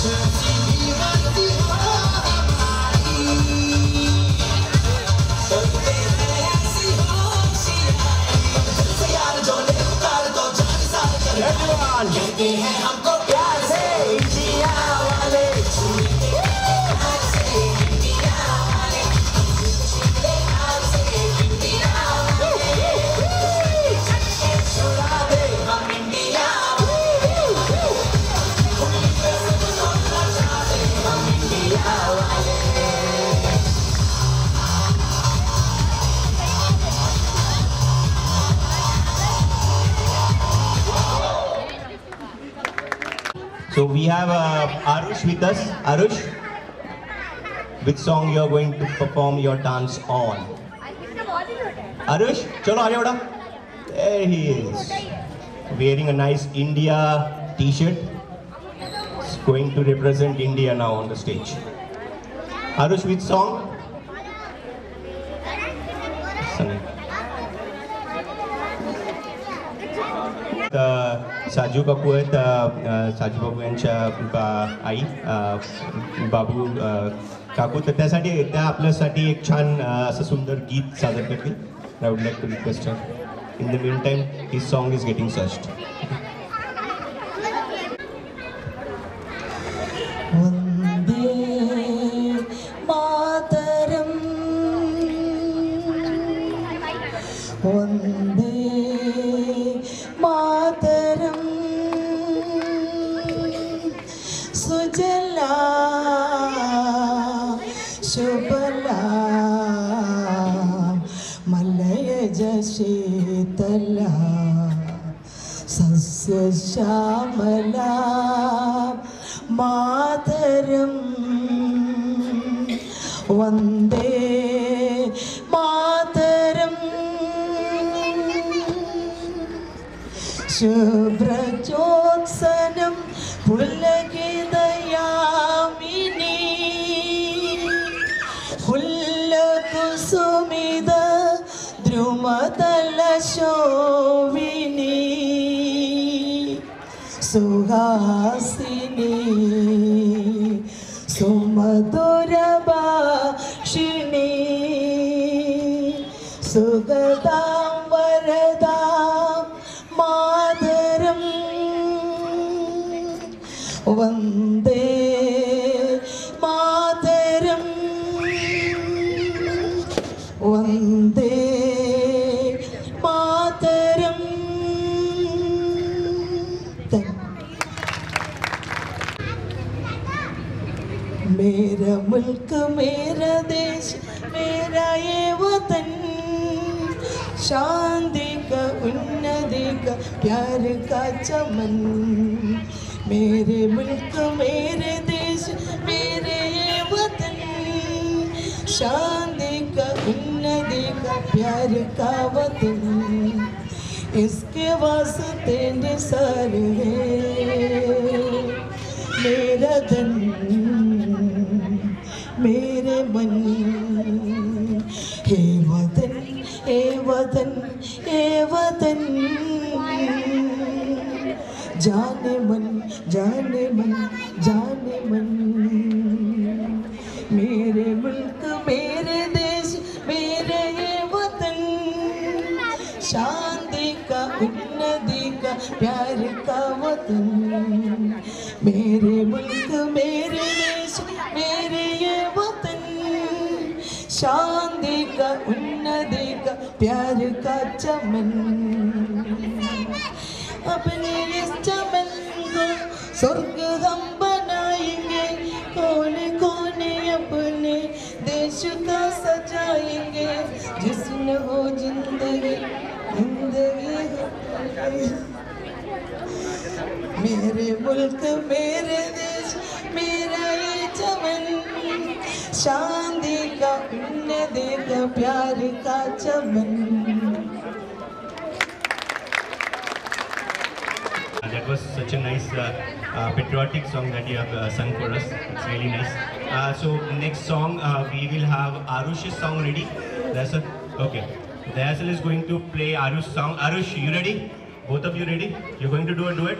जैसी भी मर्जी हो हमारी, करते हैं ऐसी होशियारी, दिल से यार जो ले उतार दो जान सार कर। Everyone, कहते हैं हमको प्यार से इंडिया वाले, छूटे हाथ से इंडिया वाले, छूटे हाथ से इंडिया वाले, चक्के छुड़ा दे हम इंडिया वाले, उंगली पे सबको नचा दे हम इंडिया वाले। so we have Arush with us. Arush, which song you are going to perform your dance on? Arush, chalo aaja bada. There he is, wearing a nice India t-shirt. He's going to represent India now on the stage. Arush, which song? Sunny. साजू काकू आहेत, साजू बाबू यांच्या आई बाबू काकू, तर त्यासाठी त्या आपल्यासाठी एक छान असं सुंदर गीत सादर करतील. I would like to request her. In the mean time his song is getting searched. Vande Mataram, Vande Mataram, सुजला शुभला मलयज शीतला, सस्य श्यामला मातरम्, वन्दे मातरम्, शुभ्रजोत्सनं पुलकितयामिनी, फुल्लकुसुमित द्रुमदलशोभिनी, सुहासिनी सुमधुरभाषिणी, सुगदां वरदां मातरम्, वन्दे मातरम्, वन्दे मातरम्. मेरा मुल्क मेरा देश मेरा ये वतन, शांति का उन्नति का प्यार का चमन, मेरे मुल्क मेरे देश मेरे ये वतन, शांति का उन्नति का प्यार का वतन, इसके वास्ते निसार है मेरा धन मेरे मन। हे वतन हे वतन हे वतन, जाने मन जाने मन जाने मन। मेरे मुल्क मेरे देश मेरे ये वतन, शांति का उन्नति का प्यार का वतन। मेरे मुल्क मेरे देश मेरे ये वतन, शांति का उन्नति का प्यार का चमन। अपने इस चमन को स्वर्ग हम बनाएंगे, कोने कोने अपने देश का सजाएंगे। जिस्म हो जिंदगी जिंदगी हो। मेरे मुल्क मेरे देश मेरा ये चमन, शांति का उन्नति का प्यार का चमन। That was such a nice patriotic song that you have sung for us. It's really nice. So next song we will have Arush's song ready. That's it. Okay. Dasal is going to play Arush's song. Arush, you ready? Both of you ready? You're going to do a duet?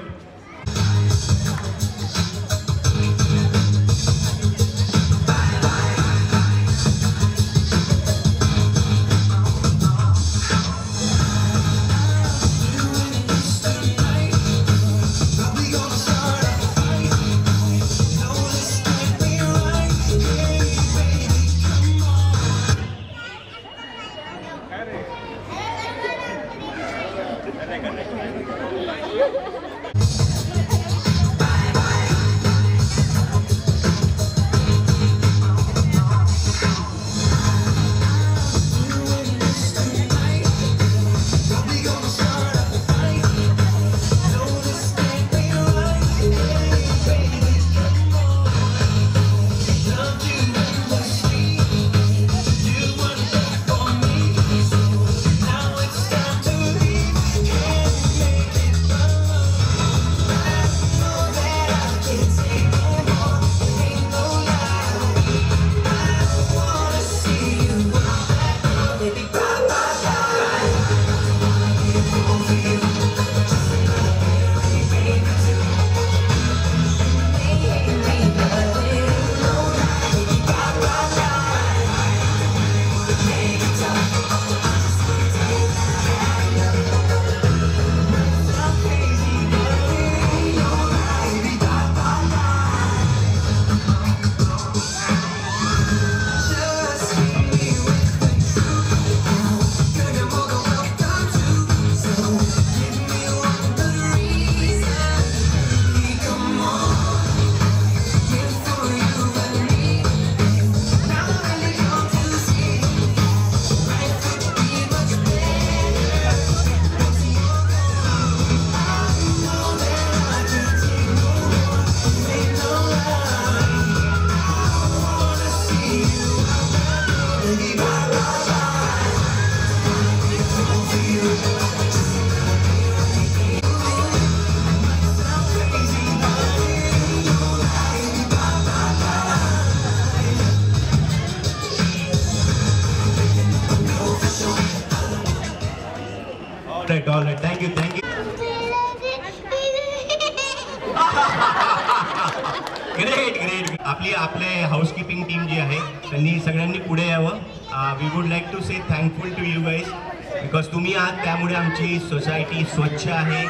All right. Thank you. Great. आपले housekeeping team जी आहे त्यांनी सगळ्यांनी पुढे यावं. We would like to say thankful to you guys because तुम्ही आहात, त्यामुळे आमची सोसायटी स्वच्छ आहे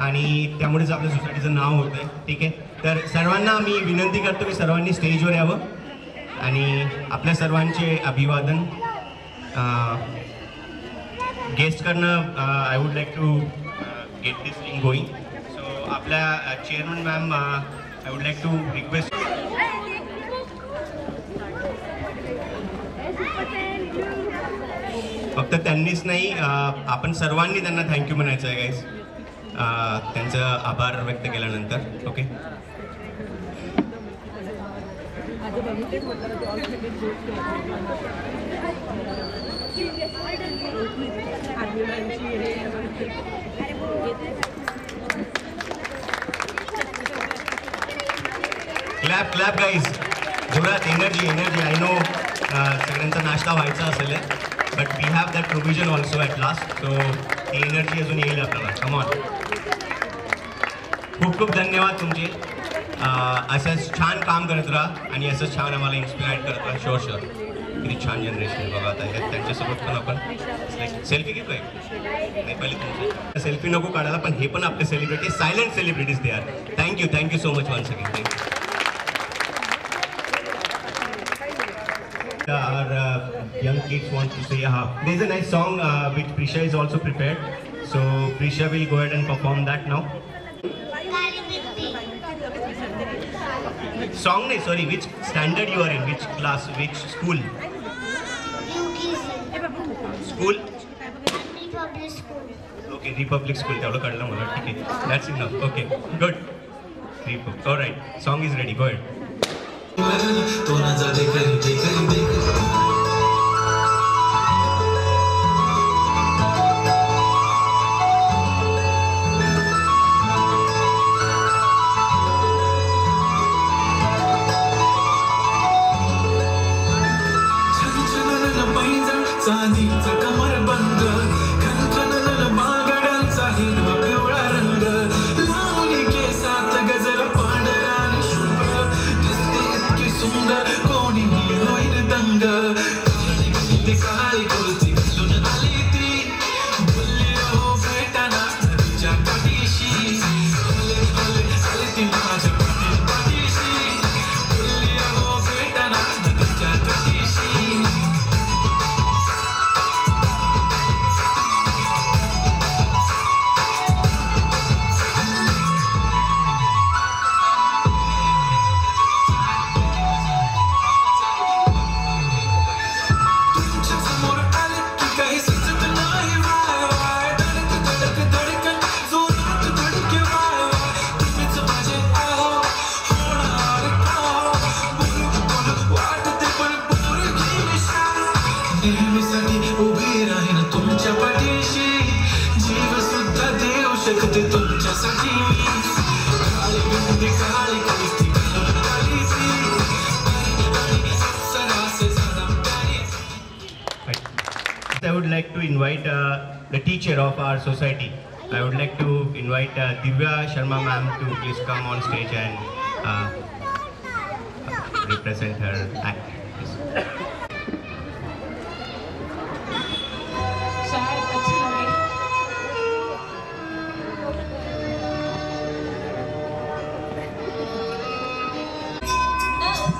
आणि त्यामुळेच आपल्या सोसायटीचं नाव होतं आहे. ठीक आहे, तर सर्वांना मी विनंती करतो की सर्वांनी स्टेजवर यावं आणि आपल्या सर्वांचे अभिवादन. गेस्ट करणं I would like to get this thing going. So आपल्या chairman ma'am I would like to request. फक्त त्यांनीच नाही, आपण सर्वांनी त्यांना थँक्यू म्हणायचं आहे गाईज, त्यांचं आभार व्यक्त केल्यानंतर. Okay, clap clap guys. जोरात एनर्जी एनर्जी. आय नो सगळ्यांचा नाश्ता व्हायचा असेल but we have that provision also at last. So ती एनर्जी अजून येईल आपल्याला. कमॉन. खूप खूप धन्यवाद तुमचे. असंच छान काम करत राहा आणि असंच छान आम्हाला इन्स्पायर करत राहा. Sure sure. किती छान जनरेशन बघा आता. त्यांच्यासोबत पण आपण सेल्फी घेतोय. नाही पहिले तुमचं सेल्फी नको काढायला, पण हे पण आपले celebrity, silent celebrities they are. Thank you so much once again. Thank you. Our young kids want to say, there's a nice song which Prisha is also prepared. So Prisha will go ahead and perform that now. Song, nahi, sorry, which standard you are in, which class, which school? School? Republic School. Okay, Republic School. तेवढं कळलं मला. ठीक आहे. That's enough. Okay, good. Republic. All right. Song is ready. Go ahead. तो ना जादे करी दे चांदीचा कमर बंद खनखनन बागडांचा हिरवा पिवळा रंग लावणी केसात गजर पांढरा आणि शुभ्र दिसते इतकी सुंदर कोणीही होईल दंग ती काळी कुर्ती घालून आली ती बोलली हो भेटाना नदीच्या काठीशी आली ती माझ्या पाठीशी बोलली हो भेटाना नदीच्या काठीशी नेहमीसाठी उभी राहीन तुमच्या पाठीशी जीव सुद्धा देऊ शकते तुमच्यासाठी काळी बिंदी काळी कुस्ती घालून आली ती आणि सरासे झाला प्यारी. I would like to invite the teacher of our society. I would like to invite Divya Sharma ma'am to please come on stage and represent her act. Please. शायद अच्छी लगे. नजर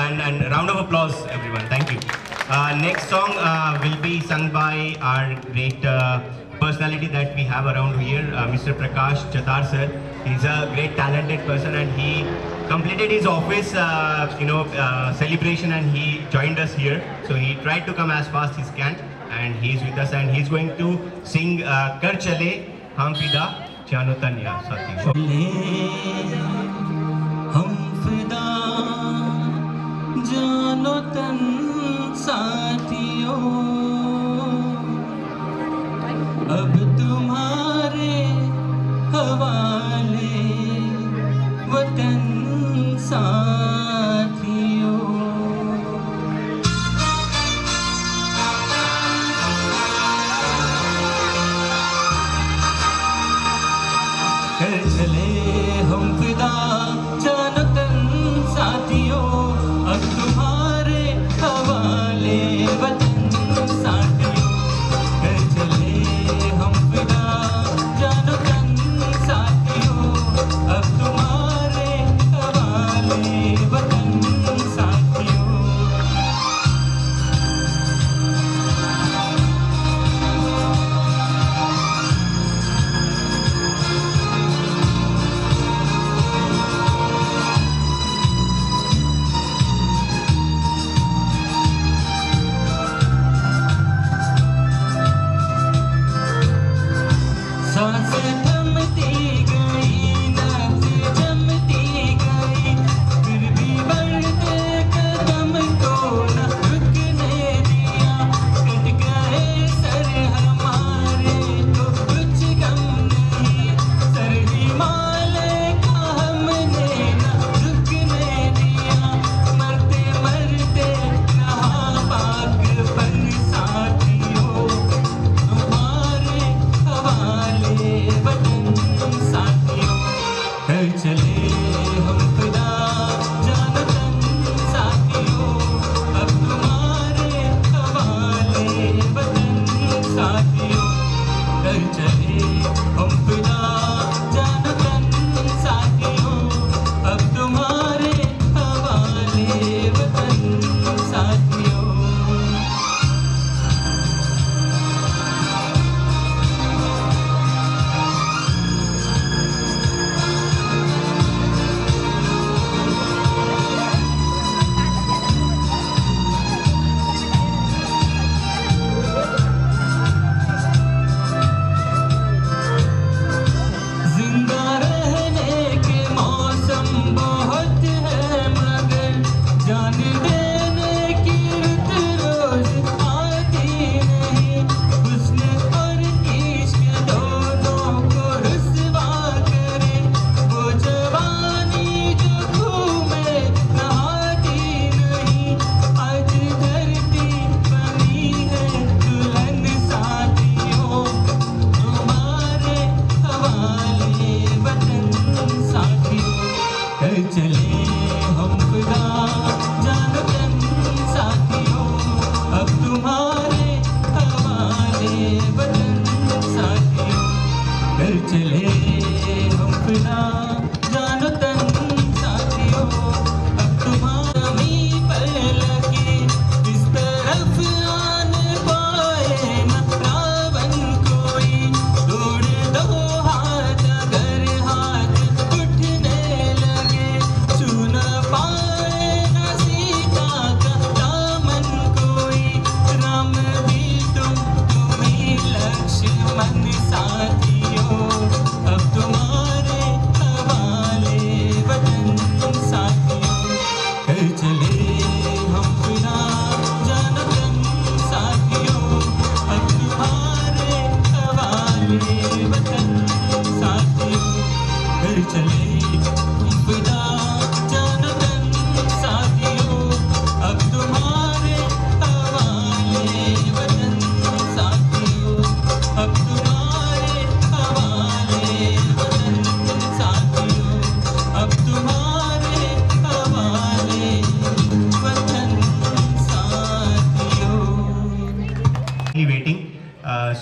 and round of applause, everyone. Thank you. Next song will be sung by our great personality that we have around here, Mr. Prakash Chatar sir. He's a great talented person, and he completed his office, celebration, and he joined us here. So he tried to come as fast as he can, and he's with us, and he's going to sing Kar Chale Hum Fida Jano Tanya Sati. हम फिदा जानो तन साथियों, अब तुम्हारे हवाले वतन साथियों। कर चले हम फिदा जानो तन साथियों, अब तुम्हारे हवाले वतन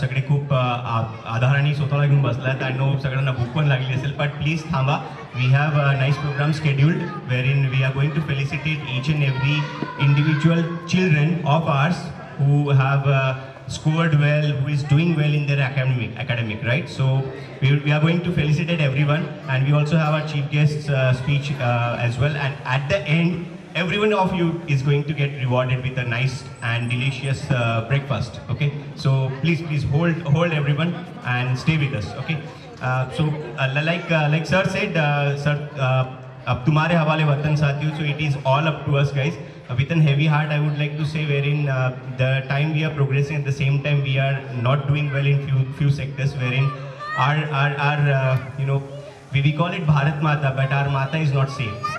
सगळे खूप आधाराने स्वतःला घेऊन बसलात. आय नो सगळ्यांना भूक पण लागली असेल, बट प्लीज थांबा. We have a nice program scheduled wherein we are going to felicitate each and every individual children of ours who have scored well, who is doing well in their academic, right? So we are going to felicitate everyone, and we also have our chief guest speech as well. And at the end, everyone of you is going to get rewarded with a nice and delicious breakfast. Okay, so please hold everyone and stay with us. Okay, so like sir said, sir, अब तुम्हारे हवाले वतन साथियों. So it is all up to us, guys. With a heavy heart, I would like to say, wherein the time we are progressing, at the same time we are not doing well in few sectors, wherein our you know, we call it Bharat Mata, but our Mata is not safe,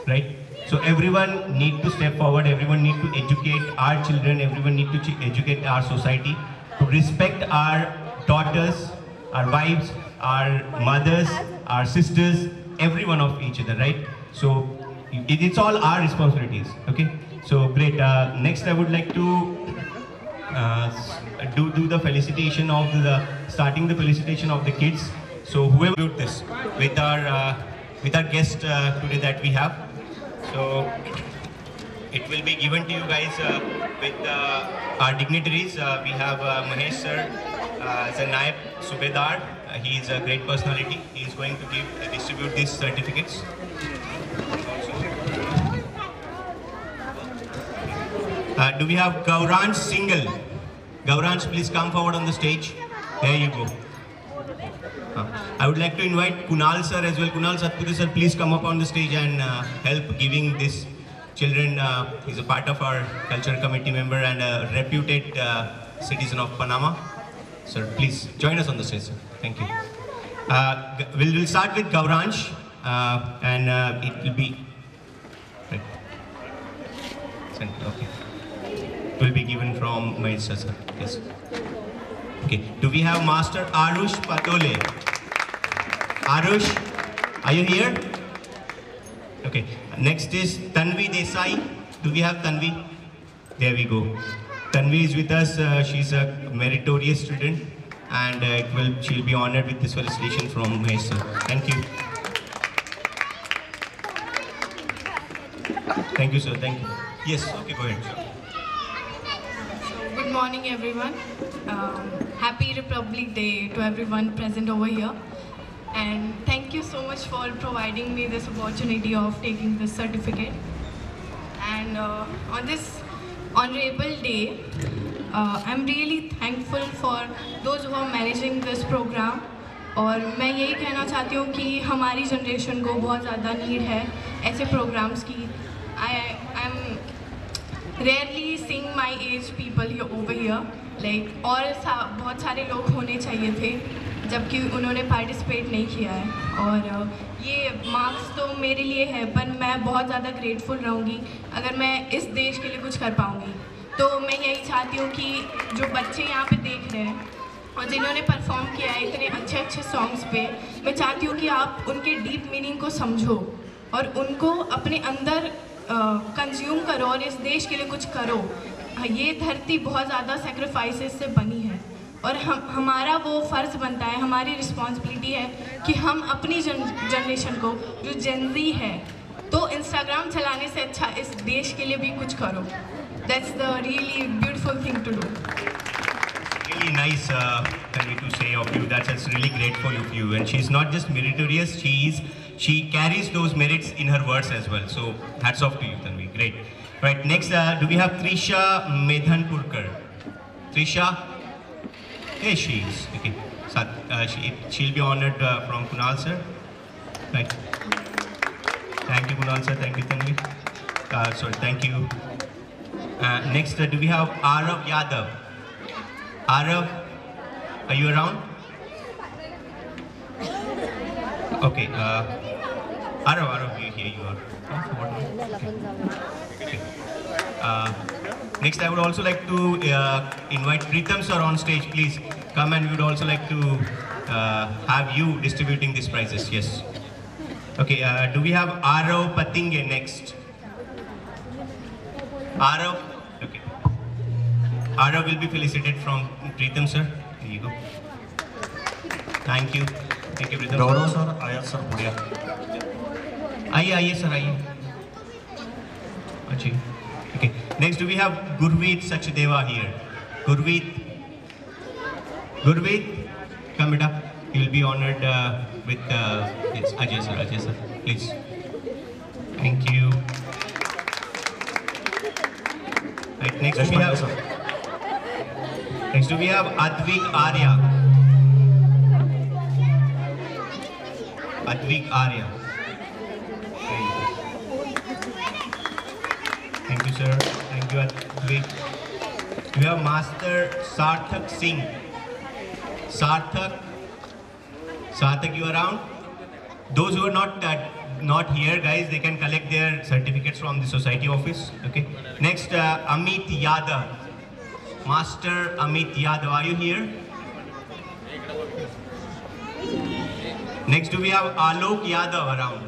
right? So everyone need to step forward. Everyone need to educate our children. Everyone need to educate our society to respect our daughters, our wives, our mothers, our sisters, every one of each other, right? So it's all our responsibilities. Okay, so great. Next I would like to do the felicitation of starting the felicitation of the kids. So whoever did this with our guest today that we have, so it will be given to you guys with our dignitaries. We have Mahesh sir as a Naib Subedar. He is a great personality. He is going to distribute these certificates. Do we have Gauransh Singhal? Gauransh, please come forward on the stage. There you go. I would like to invite Kunal sir as well. Kunal Satpuri sir, please come up on the stage and help giving this children. He's a part of our culture committee member and a reputed citizen of Panama. Sir, please join us on the stage, sir. Thank you. We'll start with Gauransh and it will be okay. Will be given from Mahesh sir. Yes. Okay. Do we have Master Arush Patole? Arush, are you here? Okay. Next is Tanvi Desai. Do we have Tanvi? There we go. Tanvi is with us. She's a meritorious student, and she'll be honored with this felicitation from Mahesh sir. Thank you. Thank you, sir. Thank you. Yes. Okay. Go ahead. Good morning, everyone. Happy Republic Day to everyone present over here. And thank you so much for providing me this opportunity of taking this certificate. And on this honorable day, I'm really thankful for those who are managing this program. और मैं यही कहना चाहती हूँ कि हमारी generation को बहुत ज़्यादा नीड है ऐसे प्रोग्राम्स की. I'm rarely seeing my age people here over here, like और बहुत सारे लोग होने चाहिए थे जबकि उन्होंने पार्टिसिपेट नहीं किया है. और ये मार्क्स तो मेरे लिए है, पर मैं बहुत ज़्यादा ग्रेटफुल रहूँगी अगर मैं इस देश के लिए कुछ कर पाऊँगी. तो मैं यही चाहती हूँ कि जो बच्चे यहाँ पे देख रहे हैं और जिन्होंने परफॉर्म किया है इतने अच्छे अच्छे सॉन्ग्स पे, मैं चाहती हूँ कि आप उनके डीप मीनिंग को समझो और उनको अपने अंदर कंज्यूम करो और इस देश के लिए कुछ करो. ये धरती बहुत ज़्यादा सेक्रीफाइसेस से बनी है और हमारा वो फ़र्ज़ बनता है, हमारी रिस्पॉन्सिबिलिटी है कि हम अपनी जनरेशन को जो जेनजी है तो इंस्टाग्राम चलाने से अच्छा इस देश के लिए भी कुछ करो. That's the really beautiful thing to do. Really nice, Tanvi, to say of you. That's really grateful of you. And she's not just meritorious; she carries those merits in her words as well. So hats off to you, Tanvi. Great. Right. Next, do we have Trisha Medhanpurkar? Trisha, here she is. Okay. She'll be honored from Kunal sir. Right. Thank you, Kunal sir. Thank you, Tanvi. Sorry. Thank you. Next, do we have Arav Yadav? Arav, are you around? Okay, Arav, here you are. Okay. Next, I would also like to invite Pritam sir on stage. Please come, and we would also like to have you distributing these prizes. Yes. Okay. Do we have Arav Patinge next? Arav. Okay. Arav will be felicitated from Pritam sir. Here you go. Thank you. Thank you, Pritham. Gaurav sir आयात sir पुढे या. आइए आइए sir आइए. अच्छी. Okay. Next we have Gurveet Sachdeva here. Gurveet, come beta. He will be honored with it's Ajay sir, please. Thank you. Right, next we have Advik Arya. Thank you, sir. Thank you, Advik. We have Master Sarthak Singh. Sarthak, you around? Those who are not here, guys, they can collect their certificates from the society office. Okay. Next, Amit Yadav. Master Amit Yadav, are you here? Next, we have Alok Yadav around.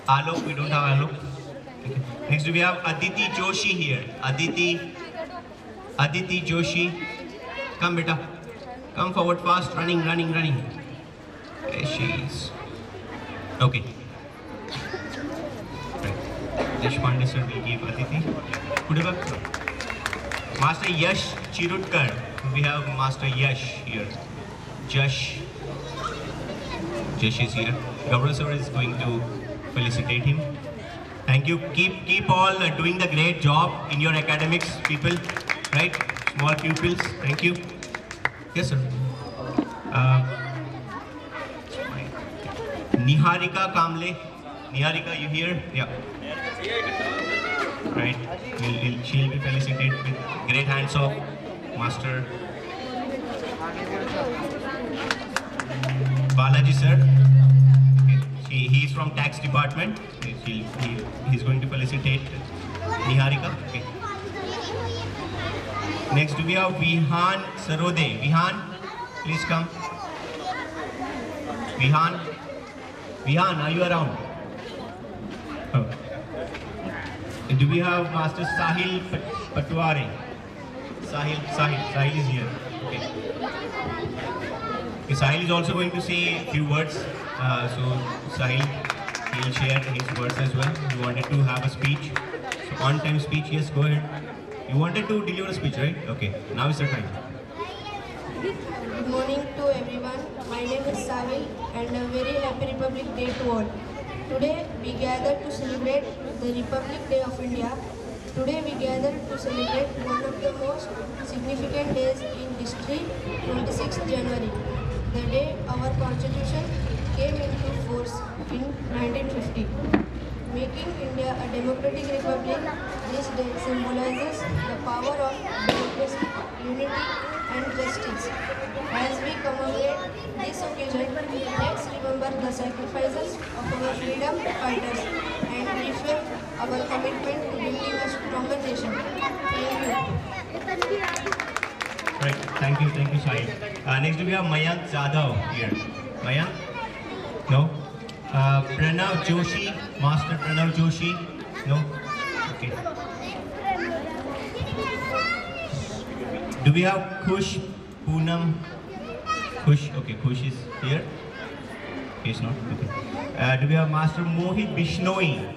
Alok, we don't have Alok. Okay. Next, we have Aditi Joshi here. Aditi Joshi. Come, beta. Come forward fast. Running. There she is. Okay. Right. Deshpande sir will give Aditi. Good luck. Master Yash Chirutkar. We have Master Yash here. Yash is here. Gaurav sir is going to felicitate him. Thank you. Keep all doing the great job in your academics, people. Right? Small pupils. Thank you. Yes, sir. Niharika Kamble. Niharika, you here? Yeah. Right. She'll be felicited with great hands of Master Balaji, sir. Okay. He is from tax department. He's going to felicitate Niharika. Okay. Next we have Vihan Sarode. Vihan, please come. Vihan, are you around? Oh. Do we have Master Sahil Patware? Sahil is here. Okay. Okay, Sahil is also going to say a few words. So Sahil, he'll share his words as well. He wanted to have a speech. So on-time speech, yes, go ahead. You wanted to deliver a speech, right? Okay, now is the time. Good morning to everyone. My name is Sahil and a very happy Republic Day to all. Today we gather to celebrate the Republic Day of India. Today we gather to celebrate one of the most significant days in history, 26th January, the day our Constitution came into force in 1950. Making India a democratic republic, this day symbolizes the power of democracy, unity and justice. As we commemorate this occasion, let's remember the sacrifices of our freedom fighters and reaffirm our commitment to building a stronger nation. Thank you. Right, thank you, Sahil. Next we have Mayank Jadhav here. Mayank? No? Pranav Joshi, Master Pranav Joshi? No? Okay. Do we have Khush Poonam? Khush, okay, Khush is here. He's not, okay. Do we have Master Mohit Bishnoi?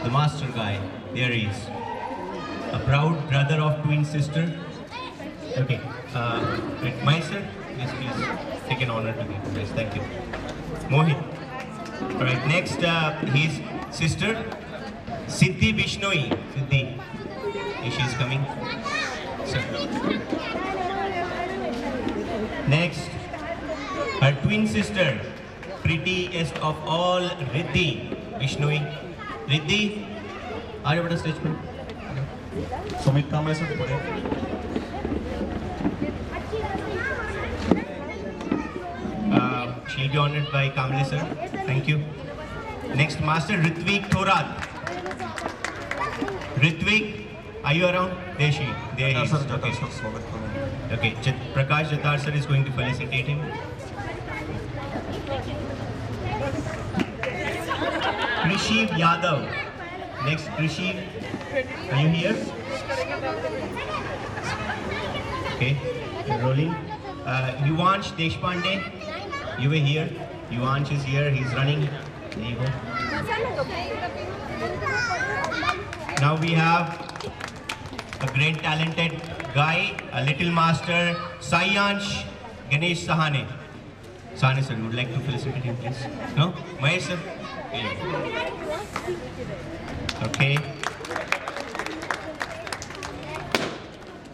The master guy, there he is. A proud brother of twin sister. Okay, my sir, yes, please take an honor to me. Yes, thank you. Mohit. Alright, next his sister, Siddhi Bishnoi. Siddhi, she is coming. Sir. Next, her twin sister, prettiest of all, Riddhi Bishnoi. Riddhi, are you at a stage? Sumit Kamble sir पुढे. She'll be honored by Kamble sir. Thank you. Next, Master Ritvik Thorat. Ritvik, are you around? There he is. Sir Okay. Sir स्वागत करूँ. Okay. Prakash Jatar sir is going to felicitate him. Krishiv Yadav. Next, Krishiv, are you here? Okay, rolling. Yuvansh Deshpande, you were here. Yuvansh is here. He's running. There you go. Now we have a great talented guy, a little master, Sayansh Ganesh Sahane. Sahane sir, would like to felicitate him, please? No? Mahesh sir? Okay.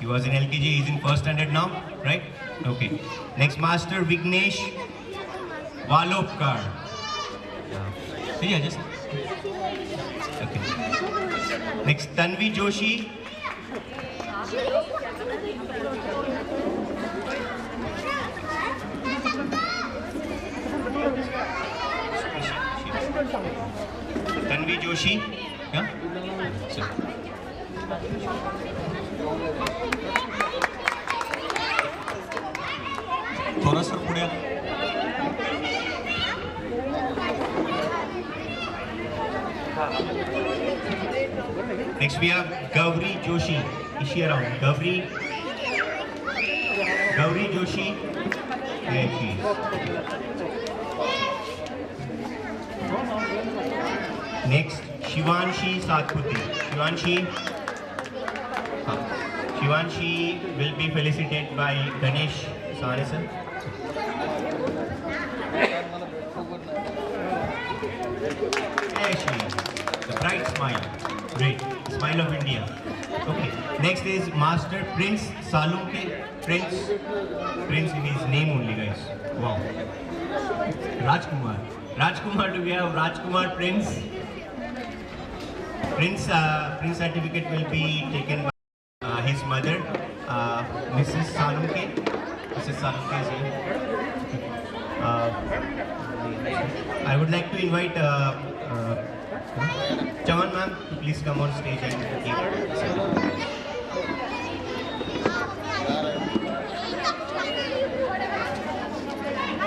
He was in LKG, he's in first standard now, right? Okay. Next master, Vignesh Walopkar. Yeah, just. Okay. Next, Tanvi Joshi. Tanvi Joshi. Yeah? So. थोड़ा sir पुढे Next we have Gauri Joshi. Is she around? Gauri Joshi. There she is. Next, Shivanshi Satputi. Shivanshi will be felicitated by Ganesh Sahane sir. There she is. The bright smile. Great. Smile of India. Okay. Next is Master Prince Salunke. Prince in his name only, guys. Wow. Rajkumar, do we have Rajkumar Prince? Prince certificate will be taken by his mother, Mrs. Salunke. Mrs. Salunke is here. I would like to invite Chaman ma'am to please come on stage and give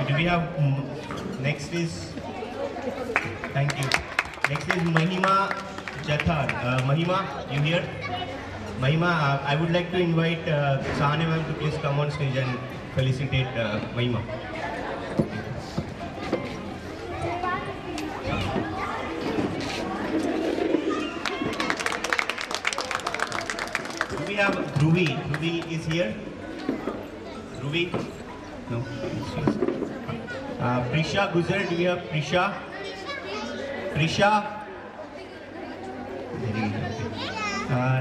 Do we have next is thank you. Next is Mahima Jathar. Mahima, you here? Mahima, I would like to invite Sahane ma'am to please come on stage and felicitate Mahima. We have Dhruvi is here. Dhruvi? No. Prisha Guzer, do we have Prisha?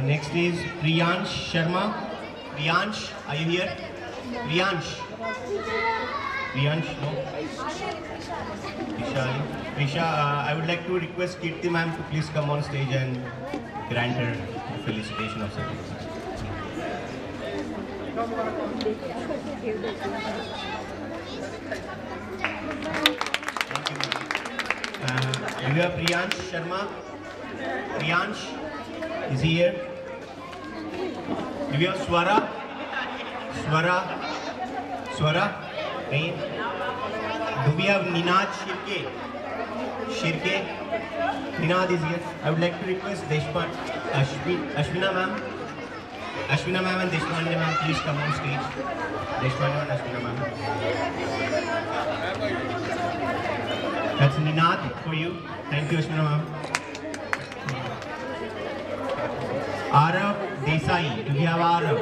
Next is Priyansh Sharma. Priyansh, are you here? Priyansh, no? Prisha, I would like to request Kirti ma'am to please come on stage and grant her the felicitation of certificate. Do you have Priyansh Sharma? Priyansh, is he here? Do we have Swara? Nahin. Do we have Ninad Shirke? Ninad is here. I would like to request Ashwina ma'am and Deshpande ma'am, please come on stage. Deshpande and Ashwina ma'am. That's Ninad for you. Thank you, Ashwina ma'am. Arav Desai. Do we have Arav?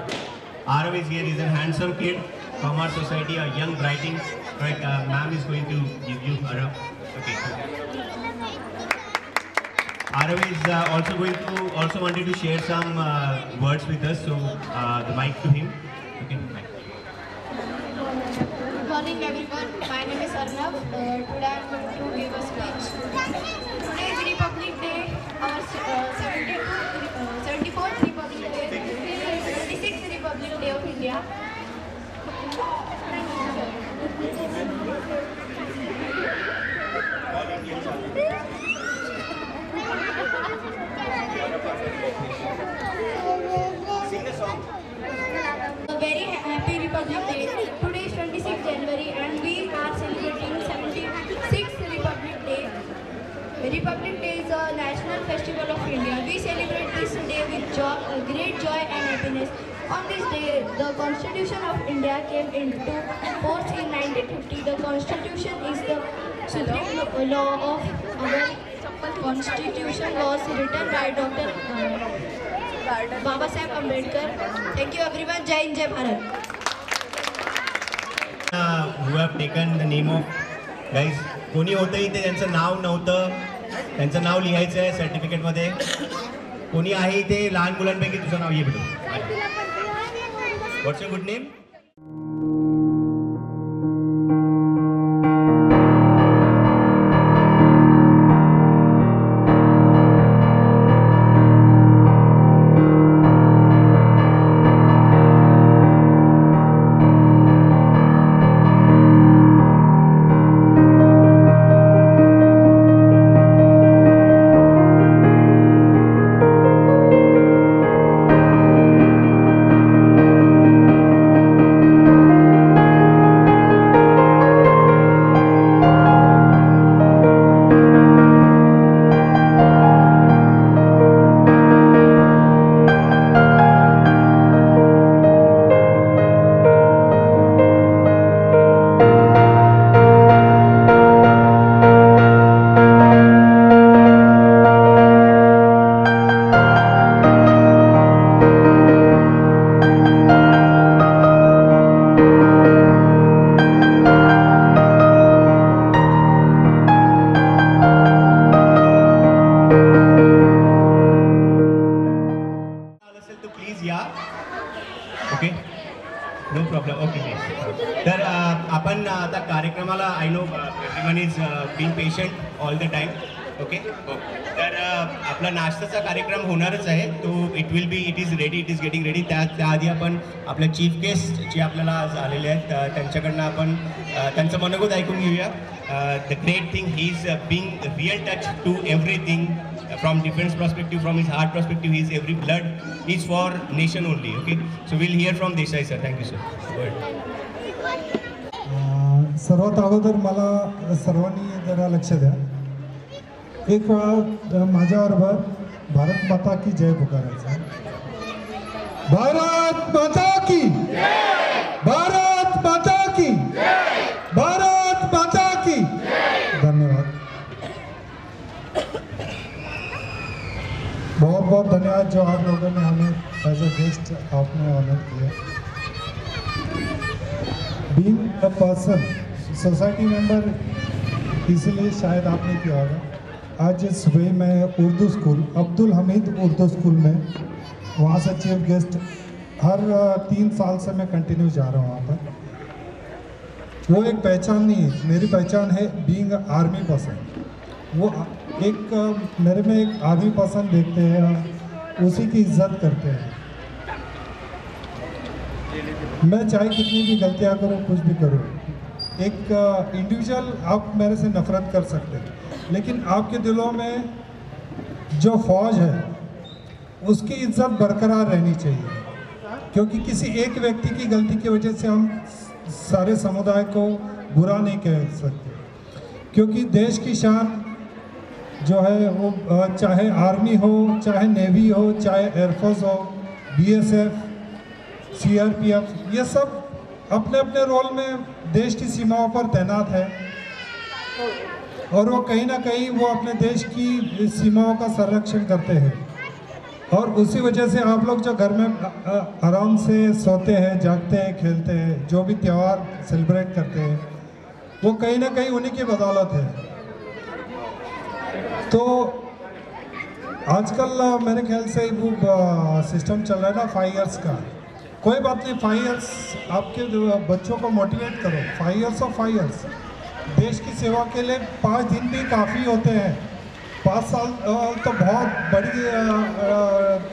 Arav is here. He's a handsome kid from our society, a young writing. Right, ma'am is going to give you Arav. Okay. Arav is also wanted to share some words with us. So the mic to him. Okay. Good morning, everyone. My name is Arnav. Today I am going to give a speech. Today is Republic Day, our 74th Republic Day, 26th Republic Day of India. Sing a song. A very happy Republic Day. Today is 26th January and we are celebrating 76th Republic Day. Republic Day is a national festival of India. We celebrate great joy and happiness. On this day, the Constitution of India came into force in 1950. The Constitution is the supreme law of our Constitution was written by Dr. Baba Saheb Ambedkar. Thank you everyone. Jai Hind, Jai Bharat. who have taken the name of guys. कोणी होतं इथे त्यांचं नाव नव्हतं, त्यांचं नाव लिहायचं आहे सर्टिफिकेटमध्ये. कोणी आहे इथे लहान मुलांपैकी तुझं नाव ये बेटू. What's your good name? Okay, no problem. Okay, तर आपण आता कार्यक्रमाला I know everyone is being patient all the time. Okay, तर आपला नाश्त्याचा कार्यक्रम होणारच आहे. तो it is ready, it is getting ready. त्याआधी आपण आपल्या चीफ गेस्ट जे आपल्याला आज आलेले आहेत त्यांच्याकडनं आपण त्यांचं मनोगत ऐकून घेऊया. The great thing, he is being real touch to everything from defense perspective, from his heart perspective, his every blood is for nation only. Okay, so we'll hear from Desai sir. Thank you sir. Go ahead. सर्वात अगोदर मला सर्वांनी जरा लक्ष द्या. एक वेळा माझ्याबरोबर भारत माता की जय पुकारायचं. भारत माता की जय, भारत माता की जय, भारत माता की. धन्यवाद, बहुत बहुत धन्यवाद जो आप लोगों ने हमें एज अ गेस्ट आपने ऑनर किया. Being a person, society member, इसलिए शायद आपने किया होगा. आज सुबह मैं उर्दू स्कूल, अब्दुल हमीद उर्दू स्कूल में, वहाँ से चीफ गेस्ट हर 3 साल से मैं कंटिन्यू जा रहा हूँ वहाँ पर. वो एक पहचान नहीं है, मेरी पहचान है बीइंग आर्मी पर्सन. वो एक मेरे में एक आर्मी पर्सन देखते हैं, उसी की इज्जत करते हैं. मैं चाहे कितनी भी गलतियां करूं, कुछ भी करूं, एक इंडिविजुअल आप मेरे से नफरत कर सकते हैं, लेकिन आपके दिलों में जो फौज है उसकी इज्जत बरकरार रहनी चाहिए. क्योंकि किसी एक व्यक्ति की गलती की वजह से हम सारे समुदाय को बुरा नहीं कह सकते. क्योंकि देश की शान जो है वो चाहे आर्मी हो, चाहे नेवी हो, चाहे एयरफोर्स हो, बीएसएफ, सीआरपीएफ, ये सब अपने अपने रोल में देश की सीमाओं पर तैनात है. और वो कहीं ना कहीं वो अपने देश की सीमाओं का संरक्षण करते हैं. और उसी वजह से आप लोग जो घर में आराम से सोते हैं, जागते हैं, खेलते हैं, जो भी त्यौहार सेलिब्रेट करते हैं, वो कहीं ना कहीं उन्हीं की बदौलत है. तो आजकल मेरे ख्याल से वो सिस्टम चल रहा है ना 5 इयर्स का. कोई बात नहीं, 5 इयर्स आपके बच्चों को मोटिवेट करो. 5 इयर्स और 5 इयर्स देश की सेवा के लिए 5 दिन भी काफ़ी होते हैं. 5 साल तो बहुत बड़ी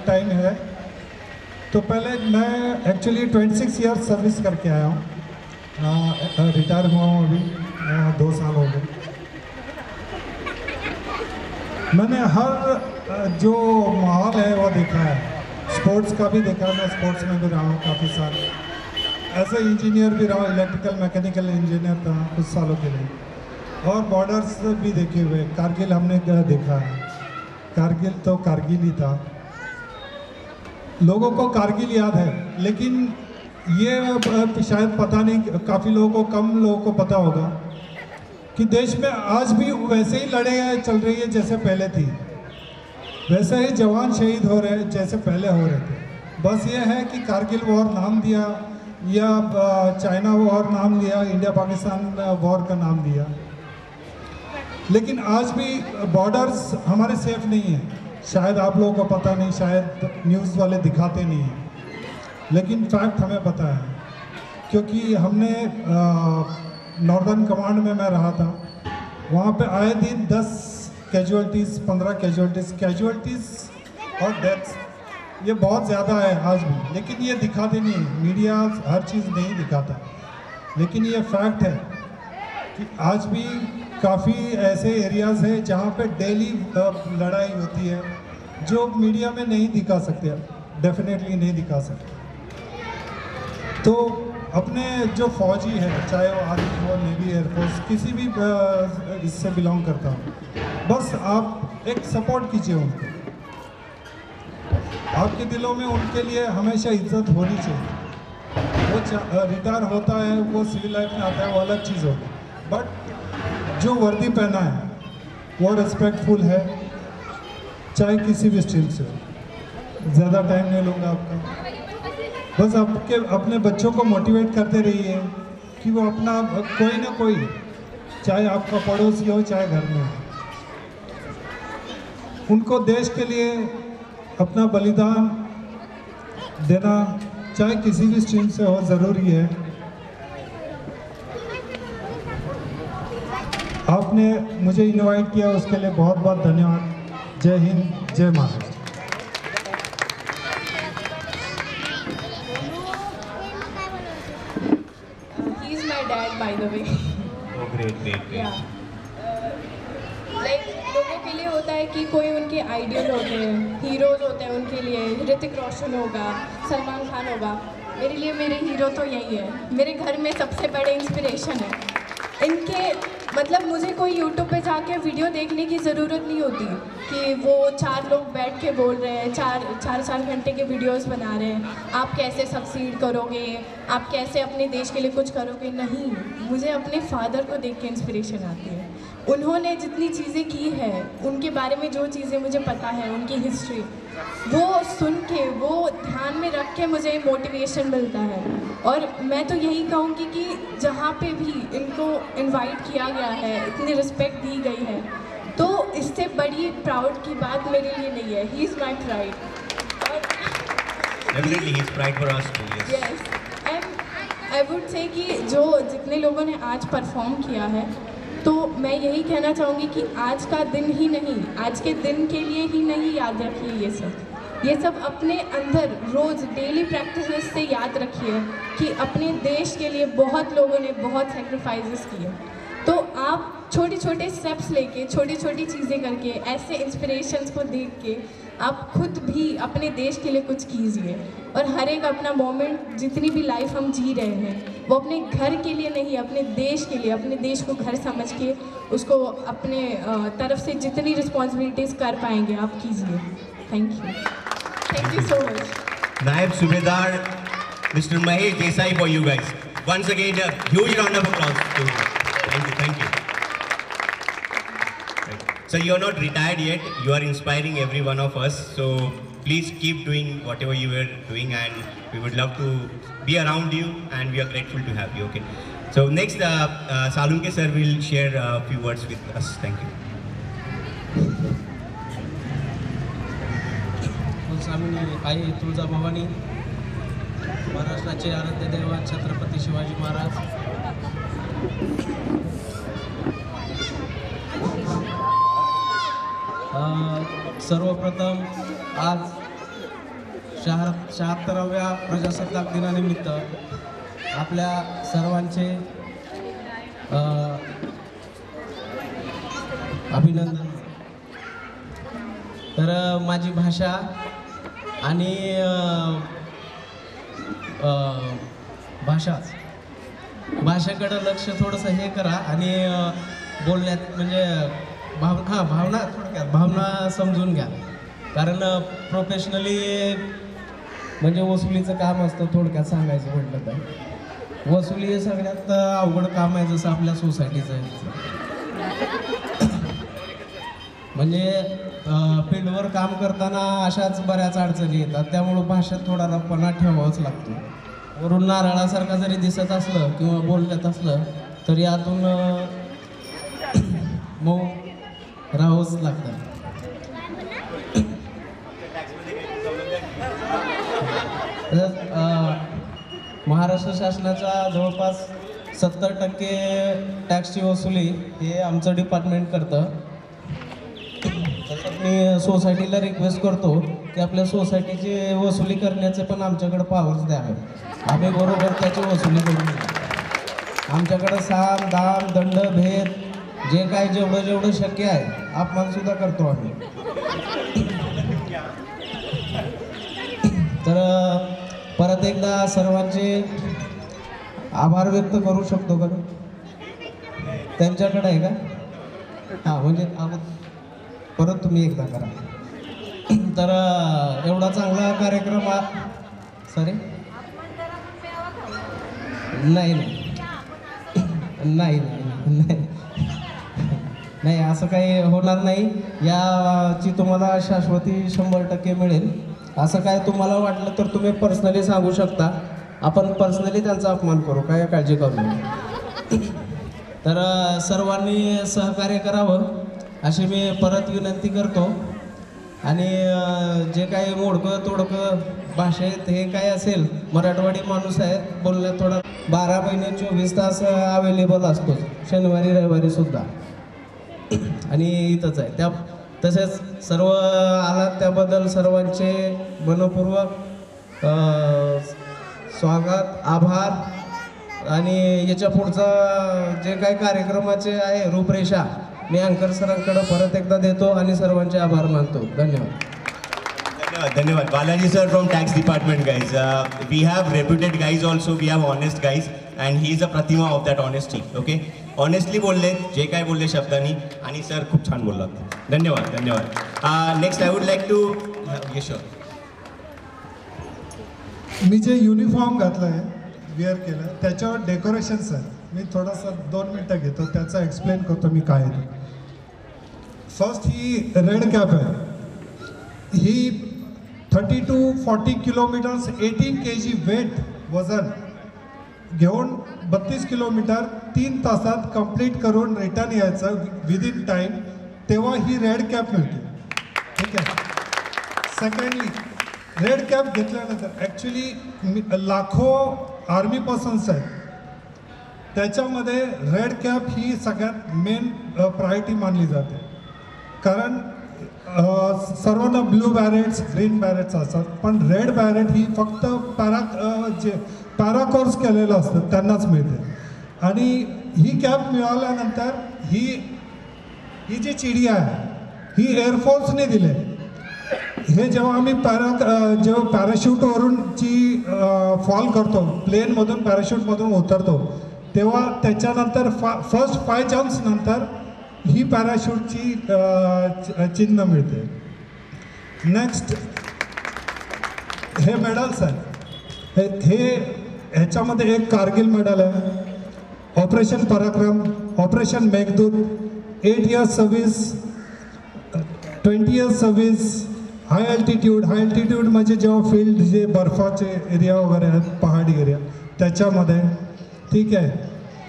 टाइम है. तो पहले मैं एक्चुअली 26 इयर्स सर्विस करके आया हूँ. रिटायर हुआ हूँ अभी 2 साल हो गए. मैंने हर जो माहौल है वो देखा है. स्पोर्ट्स का भी देखा, मैं स्पोर्ट्स में भी रहा हूँ काफ़ी साल. एज ए इंजीनियर भी रहा हूँ, इलेक्ट्रिकल मैकेनिकल इंजीनियर था कुछ सालों के लिए. और बॉर्डर्स भी देखे हुए. कारगिल हमने देखा है. कारगिल तो कारगिल ही था. लोगों को कारगिल याद है, लेकिन ये शायद पता नहीं, काफ़ी लोगों को, कम लोगों को पता होगा कि देश में आज भी वैसे ही लड़ाई चल रही है जैसे पहले थी, वैसे ही जवान शहीद हो रहे हैं जैसे पहले हो रहे थे। बस ये है कि कारगिल वॉर नाम दिया या चाइना वॉर नाम दिया, इंडिया पाकिस्तान वॉर का नाम दिया, लेकिन आज भी बॉर्डर्स हमारे सेफ नहीं हैं। शायद आप लोगों को पता नहीं, शायद न्यूज़ वाले दिखाते नहीं हैं, लेकिन फैक्ट हमें पता है, क्योंकि हमने नॉर्दर्न कमांड में मैं रहा था। वहाँ पे आए दिन 10 कैजुअल्टीज़, 15 कैजुअल्टीज़ और डेथ्स, ये बहुत ज़्यादा है आज भी, लेकिन ये दिखाते नहीं हैं, मीडिया हर चीज़ नहीं दिखाता, लेकिन ये फैक्ट है कि आज भी काफ़ी ऐसे एरियाज़ हैं जहाँ पे डेली लड़ाई होती है, जो मीडिया में नहीं दिखा सकते, डेफिनेटली नहीं दिखा सकते। तो अपने जो फौजी है, चाहे वो आर्मी हो, नेवी, एयरफोर्स, किसी भी इससे बिलोंग करता हो, बस आप एक सपोर्ट कीजिए उनको। आपके दिलों में उनके लिए हमेशा इज्जत होनी चाहिए। वो रिटायर होता है, वो सिविल लाइफ में आता है, वो अलग चीज़ होती है, बट जो वर्दी पहना है वो रिस्पेक्टफुल है, चाहे किसी भी स्ट्रीम से हो। ज़्यादा टाइम नहीं लूँगा आपका, बस आपके अपने बच्चों को मोटिवेट करते रहिए कि वो अपना कोई ना कोई, चाहे आपका पड़ोसी हो चाहे घर में हो, उनको देश के लिए अपना बलिदान देना, चाहे किसी भी स्ट्रीम से हो, ज़रूरी है। आपने मुझे इनवाइट किया, उसके लिए बहुत बहुत धन्यवाद। जय हिंद, जय Maharashtra. He is my dad, by the way. Oh, great. Yeah. Like लोगों के लिए होता है कि कोई उनके आइडियल होते हैं, हीरोज होते हैं उनके लिए, ऋतिक रोशन होगा, सलमान खान होगा। मेरे लिए मेरे हीरो तो यही है, मेरे घर में सबसे बड़े इंस्पिरेशन है इनके। मतलब मुझे कोई यूट्यूब पे जाके वीडियो देखने की ज़रूरत नहीं होती कि वो 4 लोग बैठ के बोल रहे हैं, 4 घंटे के वीडियोस बना रहे हैं, आप कैसे सक्सीड करोगे, आप कैसे अपने देश के लिए कुछ करोगे। नहीं, मुझे अपने फादर को देख के इंस्पिरेशन आती है। उन्होंने जितनी चीज़ें की है, उनके बारे में जो चीज़ें मुझे पता है, उनकी हिस्ट्री, वो सुन के, वो ध्यान में रख के मुझे मोटिवेशन मिलता है। और मैं तो यही कहूँगी कि जहाँ पे भी इनको इनवाइट किया गया है, इतनी रिस्पेक्ट दी गई है, तो इससे बड़ी प्राउड की बात मेरे लिए नहीं है। He is my pride. Definitely, he is pride for us too. Yes. Yes, and I would say कि जो जितने लोगों ने आज परफॉर्म किया है, तो मैं यही कहना चाहूँगी कि आज का दिन ही नहीं, आज के दिन के लिए ही नहीं याद रखिए ये सब अपने अंदर रोज़ डेली प्रैक्टिसेस से याद रखिए कि अपने देश के लिए बहुत लोगों ने बहुत सेक्रीफाइसेस किए। तो आप छोटे छोटे स्टेप्स लेके, छोटी छोटी चीज़ें करके, ऐसे इंस्पिरेशंस को देख के आप खुद भी अपने देश के लिए कुछ कीजिए। और हर एक अपना मोमेंट, जितनी भी लाइफ हम जी रहे हैं, वो अपने घर के लिए नहीं, अपने देश के लिए, अपने देश को घर समझ के उसको अपने तरफ से जितनी रिस्पॉन्सिबिलिटीज़ कर पाएंगे आप कीजिए। Thank you so much. Naib Subedar, Mr. Mahesh Desai for you guys. Once again, a huge round of applause to you. Thank you. Right. So you're not retired yet. You are inspiring every one of us. So please keep doing whatever you were doing, and we would love to be around you, and we are grateful to have you. Okay. So next, Salunke sir will share a few words with us. Thank you. स्वामी आई तुळजाभवानी, महाराष्ट्राचे आराध्य दैवत छत्रपती शिवाजी महाराज, सर्वप्रथम आज 76व्या प्रजासत्ताक दिनानिमित्त आपल्या सर्वांचे अभिनंदन। तर माझी भाषा आणि भाषेकडं लक्ष थोडंसं हे करा आणि बोलण्यात म्हणजे भावना थोडक्यात भावना समजून घ्या, कारण प्रोफेशनली म्हणजे वसुलीचं काम असतं. थोडक्यात सांगायचं म्हटलं तर वसुली हे सगळ्यात अवघड काम आहे, जसं आपल्या सोसायटीचं आहे. म्हणजे फील्डवर काम करताना अशाच बऱ्याच अडचणी येतात, त्यामुळं भाषेत थोडा रफपणा ठेवावाच लागतो. वरून नारळासारखं जरी दिसत असलं किंवा बोलण्यात असलं तरी आतून मऊ राहावंच लागतं. महाराष्ट्र शासनाच्या जवळपास 70% टॅक्सची वसुली हे आमचं डिपार्टमेंट करतं. तसंच मी सोसायटीला रिक्वेस्ट करतो की आपल्या सोसायटीची वसुली करण्याचे पण आमच्याकडे पावर्स द्यावे. आम्ही बरोबर त्याची वसुली करून देऊ. आमच्याकडं साम दाम दंड भेद जे काय जेवढं शक्य आहे अपमानसुद्धा करतो आम्ही. तर परत एकदा सर्वांचे आभार व्यक्त करू शकतो का? त्यांच्याकडे आहे का? हां, म्हणजे परत तुम्ही एकदा करा. तर एवढा चांगला कार्यक्रम सॉरी नाही नाही नाही नाही असं काही होणार नाही. याची तुम्हाला शाश्वती 100% मिळेल. असं काय तुम्हाला वाटलं तर तुम्ही पर्सनली सांगू शकता. आपण पर्सनली त्यांचा अपमान करू, काय काळजी करू नये. तर सर्वांनी सहकार्य करावं अशी मी परत विनंती करतो. आणि जे काही मोडकं तोडकं भाषेत हे काय असेल, मराठवाडी माणूस आहे, बोलण्यात थोडा 12 महिने 24 तास अवेलेबल असतो, शनिवारी रविवारी सुद्धा. आणि इथंच आहे तसेच सर्व आलात त्याबद्दल सर्वांचे मनपूर्वक स्वागत, आभार. आणि याच्या पुढचा जे काही कार्यक्रमाचे आहे रूपरेषा मी अँकर सरांकडे परत एकदा देतो आणि सर्वांचे आभार मानतो. धन्यवाद. धन्यवाद. Balaji sir from tax department, guys. We have reputed guys also, we have honest guys, and he is a pratima of that honesty. Okay, honestly बोलले, जे काय बोलले शब्दांनी, आणि सर खूप छान बोललात. धन्यवाद. धन्यवाद. Next I would like to मी जे युनिफॉर्म घातलं आहे, वेअर केलं, त्याच्यावर डेकोरेशन्स आहे. मी थोडंसं 2 मिनटं घेतो, त्याचा एक्सप्लेन करतो मी काय आहे. फर्स्ट ही रेड कॅप आहे. ही 30 to 40 किलोमीटर्स 18 kg वेट वजन घेऊन 32 किलोमीटर 3 तासात कंप्लीट करून रिटर्न यायचं विदिन टाईम, तेव्हा ही रेड कॅप मिळते. ठीक आहे. सेकंडली, रेड कॅप घेतल्यानंतर ॲक्च्युली लाखो आर्मी पर्सन्स आहेत, त्याच्यामध्ये रेड कॅप ही सगळ्यात मेन प्रायोरिटी मानली जाते. कारण सर्वांना ब्लू बॅरेट्स, ग्रीन बॅरेट्स असतात, पण रेड बॅरेट ही फक्त पॅरा कोर्स केलेलं असतं त्यांनाच मिळते. आणि ही कॅप मिळाल्यानंतर ही जी चिडी आहे ही एअरफोर्सने दिली. हे जेव्हा आम्ही जेव्हा पॅराशूटवरून जी फॉल करतो, प्लेनमधून पॅराशूटमधून उतरतो, तेव्हा त्याच्यानंतर फर्स्ट 5 जम्प्स नंतर ही पॅराशूटची चिन्ह मिळते. नेक्स्ट हे मेडल्स आहेत. ह्याच्यामध्ये एक कारगिल मेडल आहे, ऑपरेशन पराक्रम, operation Meghdoot, 8 years service, 20 years service, हाय अल्टिट्यूड म्हणजे जेव्हा फील्ड जे बर्फाचे एरिया वगैरे आहेत, पहाडी एरिया, त्याच्यामध्ये. ठीक आहे.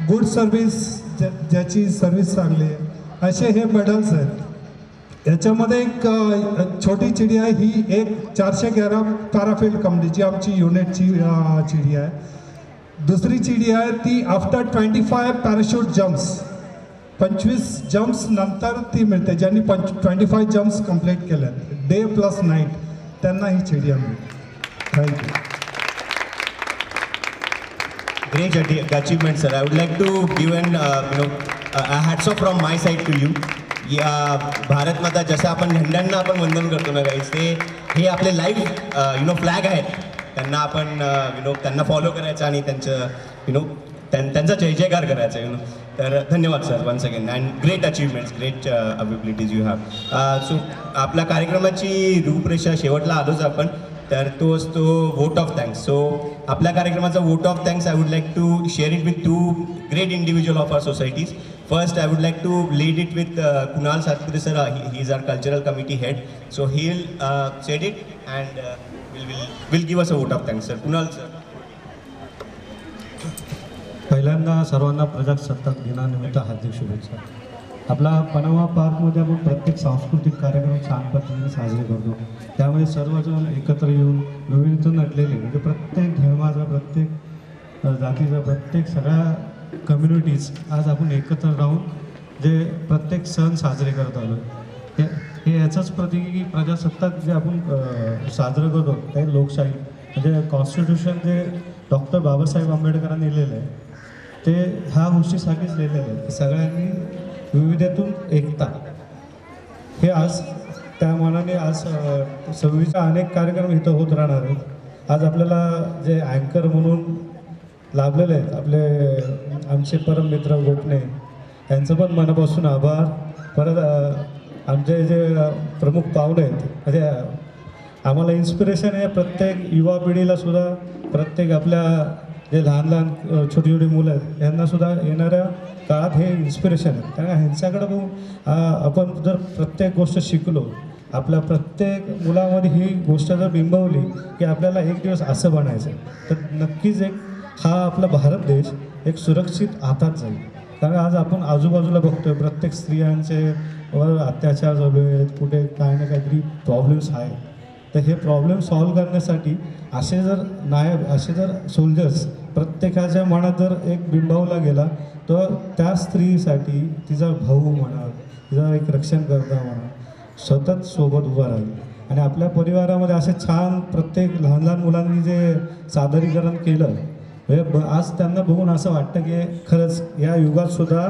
गुड सर्व्हिस, ज्याची सर्व्हिस चांगली आहे, असे हे मेडल्स आहेत. याच्यामध्ये एक छोटी चिडी आहे, ही एक 411 पॅराफील्ड कंपनी जी आमची युनिटची चिडी आहे. दुसरी चिडी आहे ती आफ्टर 25 पॅराशूट जम्प्स, 25 जम्प्स नंतर ती मिळते. ज्यांनी 25 जम्प्स कंप्लीट केले डे प्लस नाईट, त्यांना ही चिडी मिळते. Thank you. Great achievement, sir. I would like to give hats off from my side to you. Bharat माता जसं आपण झेंड्यांना आपण वंदन करतो ना गाईज, हे आपले लाईव्ह फ्लॅग आहेत, त्यांना आपण त्यांना फॉलो करायचं आणि त्यांचं त्यांचा जय जयकार करायचा. तर धन्यवाद sir once again, and great achievements, great abilities you have. So आपल्या कार्यक्रमाची रूपरेषा शेवटला आलोच आपण. तर तो असतो वोट ऑफ थँक्स. सो आपल्या कार्यक्रमाचा vote of thanks I would like to share it with 2 great individual of our societies. First, I would like to lead it with Kunal Satpure sir. He is our cultural committee head. So he'll say it and will give us a vote of thanks, sir. Kunal sir. पहिल्यांदा सर्वांना प्रजासत्ताक दिनानिमित्त हार्दिक शुभेच्छा. आपला Panama पार्कमध्ये आपण प्रत्येक सांस्कृतिक कार्यक्रम छान पद्धतीने साजरे करतो. त्यामुळे सर्वजण एकत्र येऊन विविध नटलेले म्हणजे प्रत्येक धर्माचा, प्रत्येक जातीचा, प्रत्येक सगळ्या कम्युनिटीज आज आपण एकत्र राहून जे प्रत्येक सण साजरे करत आलो. हे याचंच प्रतीक की प्रजासत्ताक जे आपण साजरं करतो ते लोकशाही म्हणजे कॉन्स्टिट्यूशन जे डॉक्टर बाबासाहेब आंबेडकरांनी लिहिलेलं आहे ते ह्या गोष्टीसाठीच लिहिलेलं आहे. सगळ्यांनी विविधतेतून एकता हे आज त्या मनाने आज 26 अनेक कार्यक्रम इथं होत राहणार आहेत. आज आपल्याला जे अँकर म्हणून लाभलेले आहेत आपले आमचे परम मित्र गोपने यांचं पण मनापासून आभार. परत आमचे जे प्रमुख पाहुणे आहेत म्हणजे आम्हाला इन्स्पिरेशन आहे प्रत्येक युवा पिढीलासुद्धा, प्रत्येक आपल्या जे लहान लहान छोटी छोटी मुलं आहेत यांनासुद्धा येणाऱ्या काळात हे इन्स्पिरेशन आहे. कारण ह्यांच्याकडं बघून आपण जर प्रत्येक गोष्ट शिकलो, आपल्या प्रत्येक मुलामध्ये ही गोष्ट जर बिंबवली की आपल्याला एक दिवस असं बनायचं तर नक्कीच हा आपला भारत देश एक सुरक्षित हातात जाईल. कारण आज आपण आजूबाजूला बघतोय प्रत्येक स्त्रियांचे वर अत्याचार चालू आहेत, कुठे काय ना काहीतरी प्रॉब्लेम्स आहेत. तर हे प्रॉब्लेम सॉल्व करण्यासाठी असे जर नायक, असे जर सोल्जर्स प्रत्येकाच्या मनात जर एक बिंबवला गेला तर त्या स्त्रीसाठी तिचा भाऊ म्हणा, तिचा एक रक्षणकर्ता म्हणा सतत सोबत उभा राहील. आणि आपल्या परिवारामध्ये असे छान प्रत्येक लहान लहान मुलांनी जे सादरीकरण केलं आज त्यांना बघून असं वाटतं की खरंच या युगातसुद्धा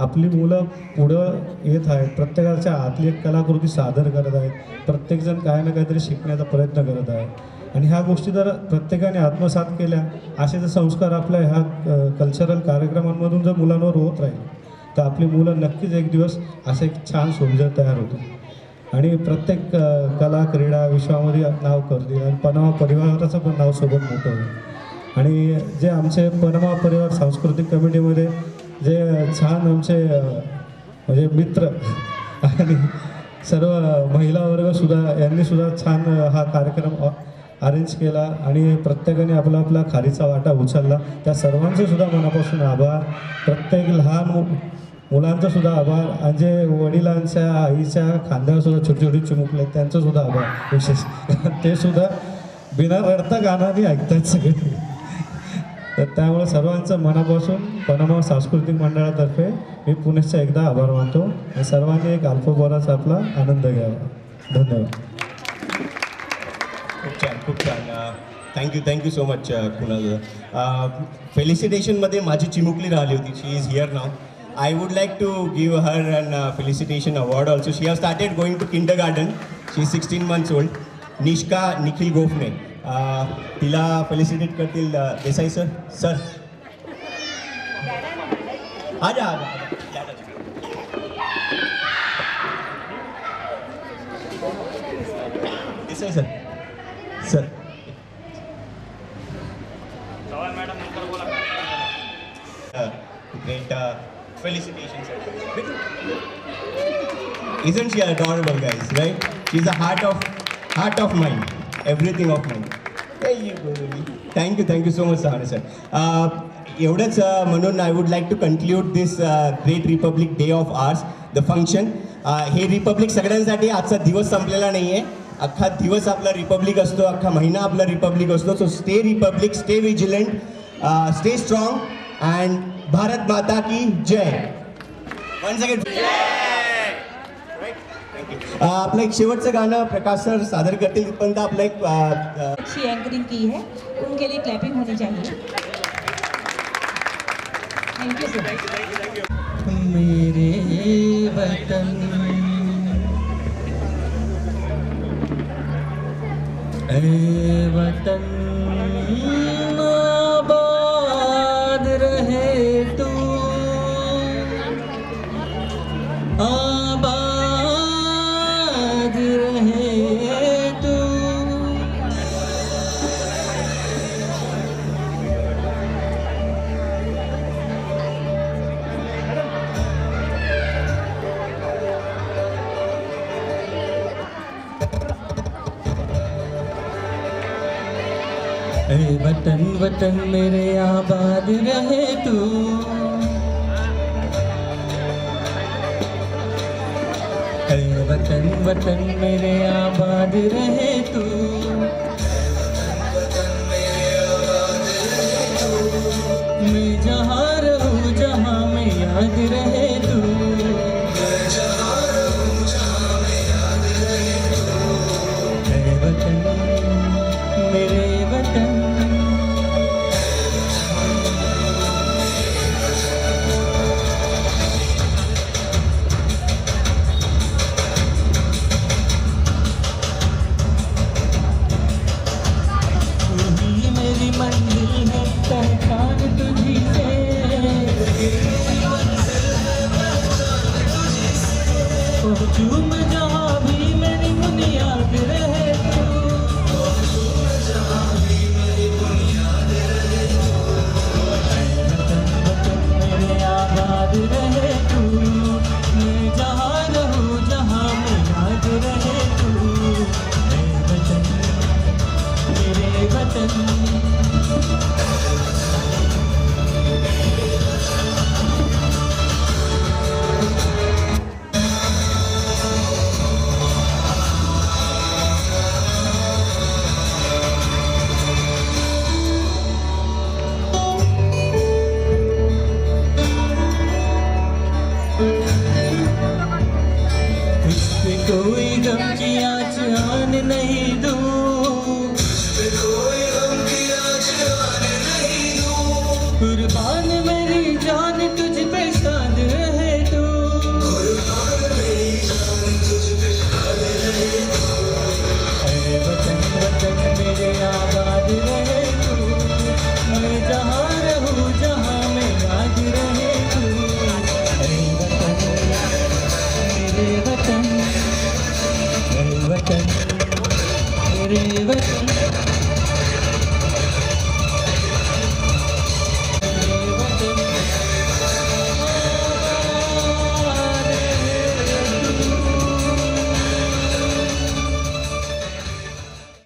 आपली मुलं पुढं येत आहेत. प्रत्येकाच्या आतली एक कलाकृती सादर करत आहेत. प्रत्येकजण काय ना काहीतरी शिकण्याचा प्रयत्न करत आहे. आणि ह्या गोष्टी जर प्रत्येकाने आत्मसात केल्या, असे जर संस्कार आपल्या ह्या कल्चरल कार्यक्रमांमधून जर मुलांवर होत राहील तर आपली मुलं नक्कीच एक दिवस असे एक छान सोल्जर तयार होतील आणि प्रत्येक कला क्रीडा विश्वामध्ये नाव करतील आणि पनामा परिवाराचं पण नाव सोबत मोठं होईल. आणि जे आमचे पनामा परिवार सांस्कृतिक कमिटीमध्ये जे छान आमचे म्हणजे मित्र आणि सर्व महिला वर्गसुद्धा यांनीसुद्धा छान हा कार्यक्रम अरेंज केला आणि प्रत्येकाने आपला आपला खारीचा वाटा उचलला. त्या सर्वांचेसुद्धा मनापासून आभार. प्रत्येक लहान मुलांचासुद्धा आभार आणि जे वडिलांच्या आईच्या खांद्यावरसुद्धा छोटी छोटी चिमुकले त्यांचंसुद्धा आभार विशेष. ते सुद्धा बिना रडता गाणारी ऐकतात सगळे. तर त्यामुळे सर्वांचं मनापासून पनामा सांस्कृतिक मंडळातर्फे मी पुनश्च एकदा आभार मानतो आणि सर्वांनी एक अल्पभराचा आपला आनंद घ्यावा. धन्यवाद. खूप छान. Thank you so much Kunal. फेलिसिटेशनमध्ये माझी चिमुकली राहिली होती. She is here now. I would like to give her an felicitation award also. She has started going to kindergarten. She is 16 months old. Nishka Nikhil Gofne. तिला फेलिसिटेट करतील Desai sir. Sir आजा Desai sir. Sir great felicitations. Isn't she adorable, guys? Right? She's a heart of mine, everything of mine. There you go. Thank you so much, Sahane sir. एवढंच म्हणून I would like to conclude this great Republic Day of ours, the function. हे republic सगळ्यांसाठी आजचा दिवस संपलेला नाही आहे. अख्खा दिवस आपला रिपब्लिक असतो, अख्खा महिना आपला रिपब्लिक असतो. So stay Republic, stay vigilant, stay strong and Bharat माता की जय. वन्स अगेन आपलं एक शेवटचं गाणं प्रकाश सर सादर करतील. तिथपर्यंत आपलं एक अच्छी एंकरिंग की है, उनके लिए क्लैपिंग होनी चाहिए. Thank you so much. मेरे वतन ए वतन आबाद रहे तू, आबाद रहे तू, ऐ वतन वतन मेरे आबाद रहे तू, ऐ वतन वतन मेरे आबाद रहे तू, मैं जहाँ रहूँ जहाँ में याद रहे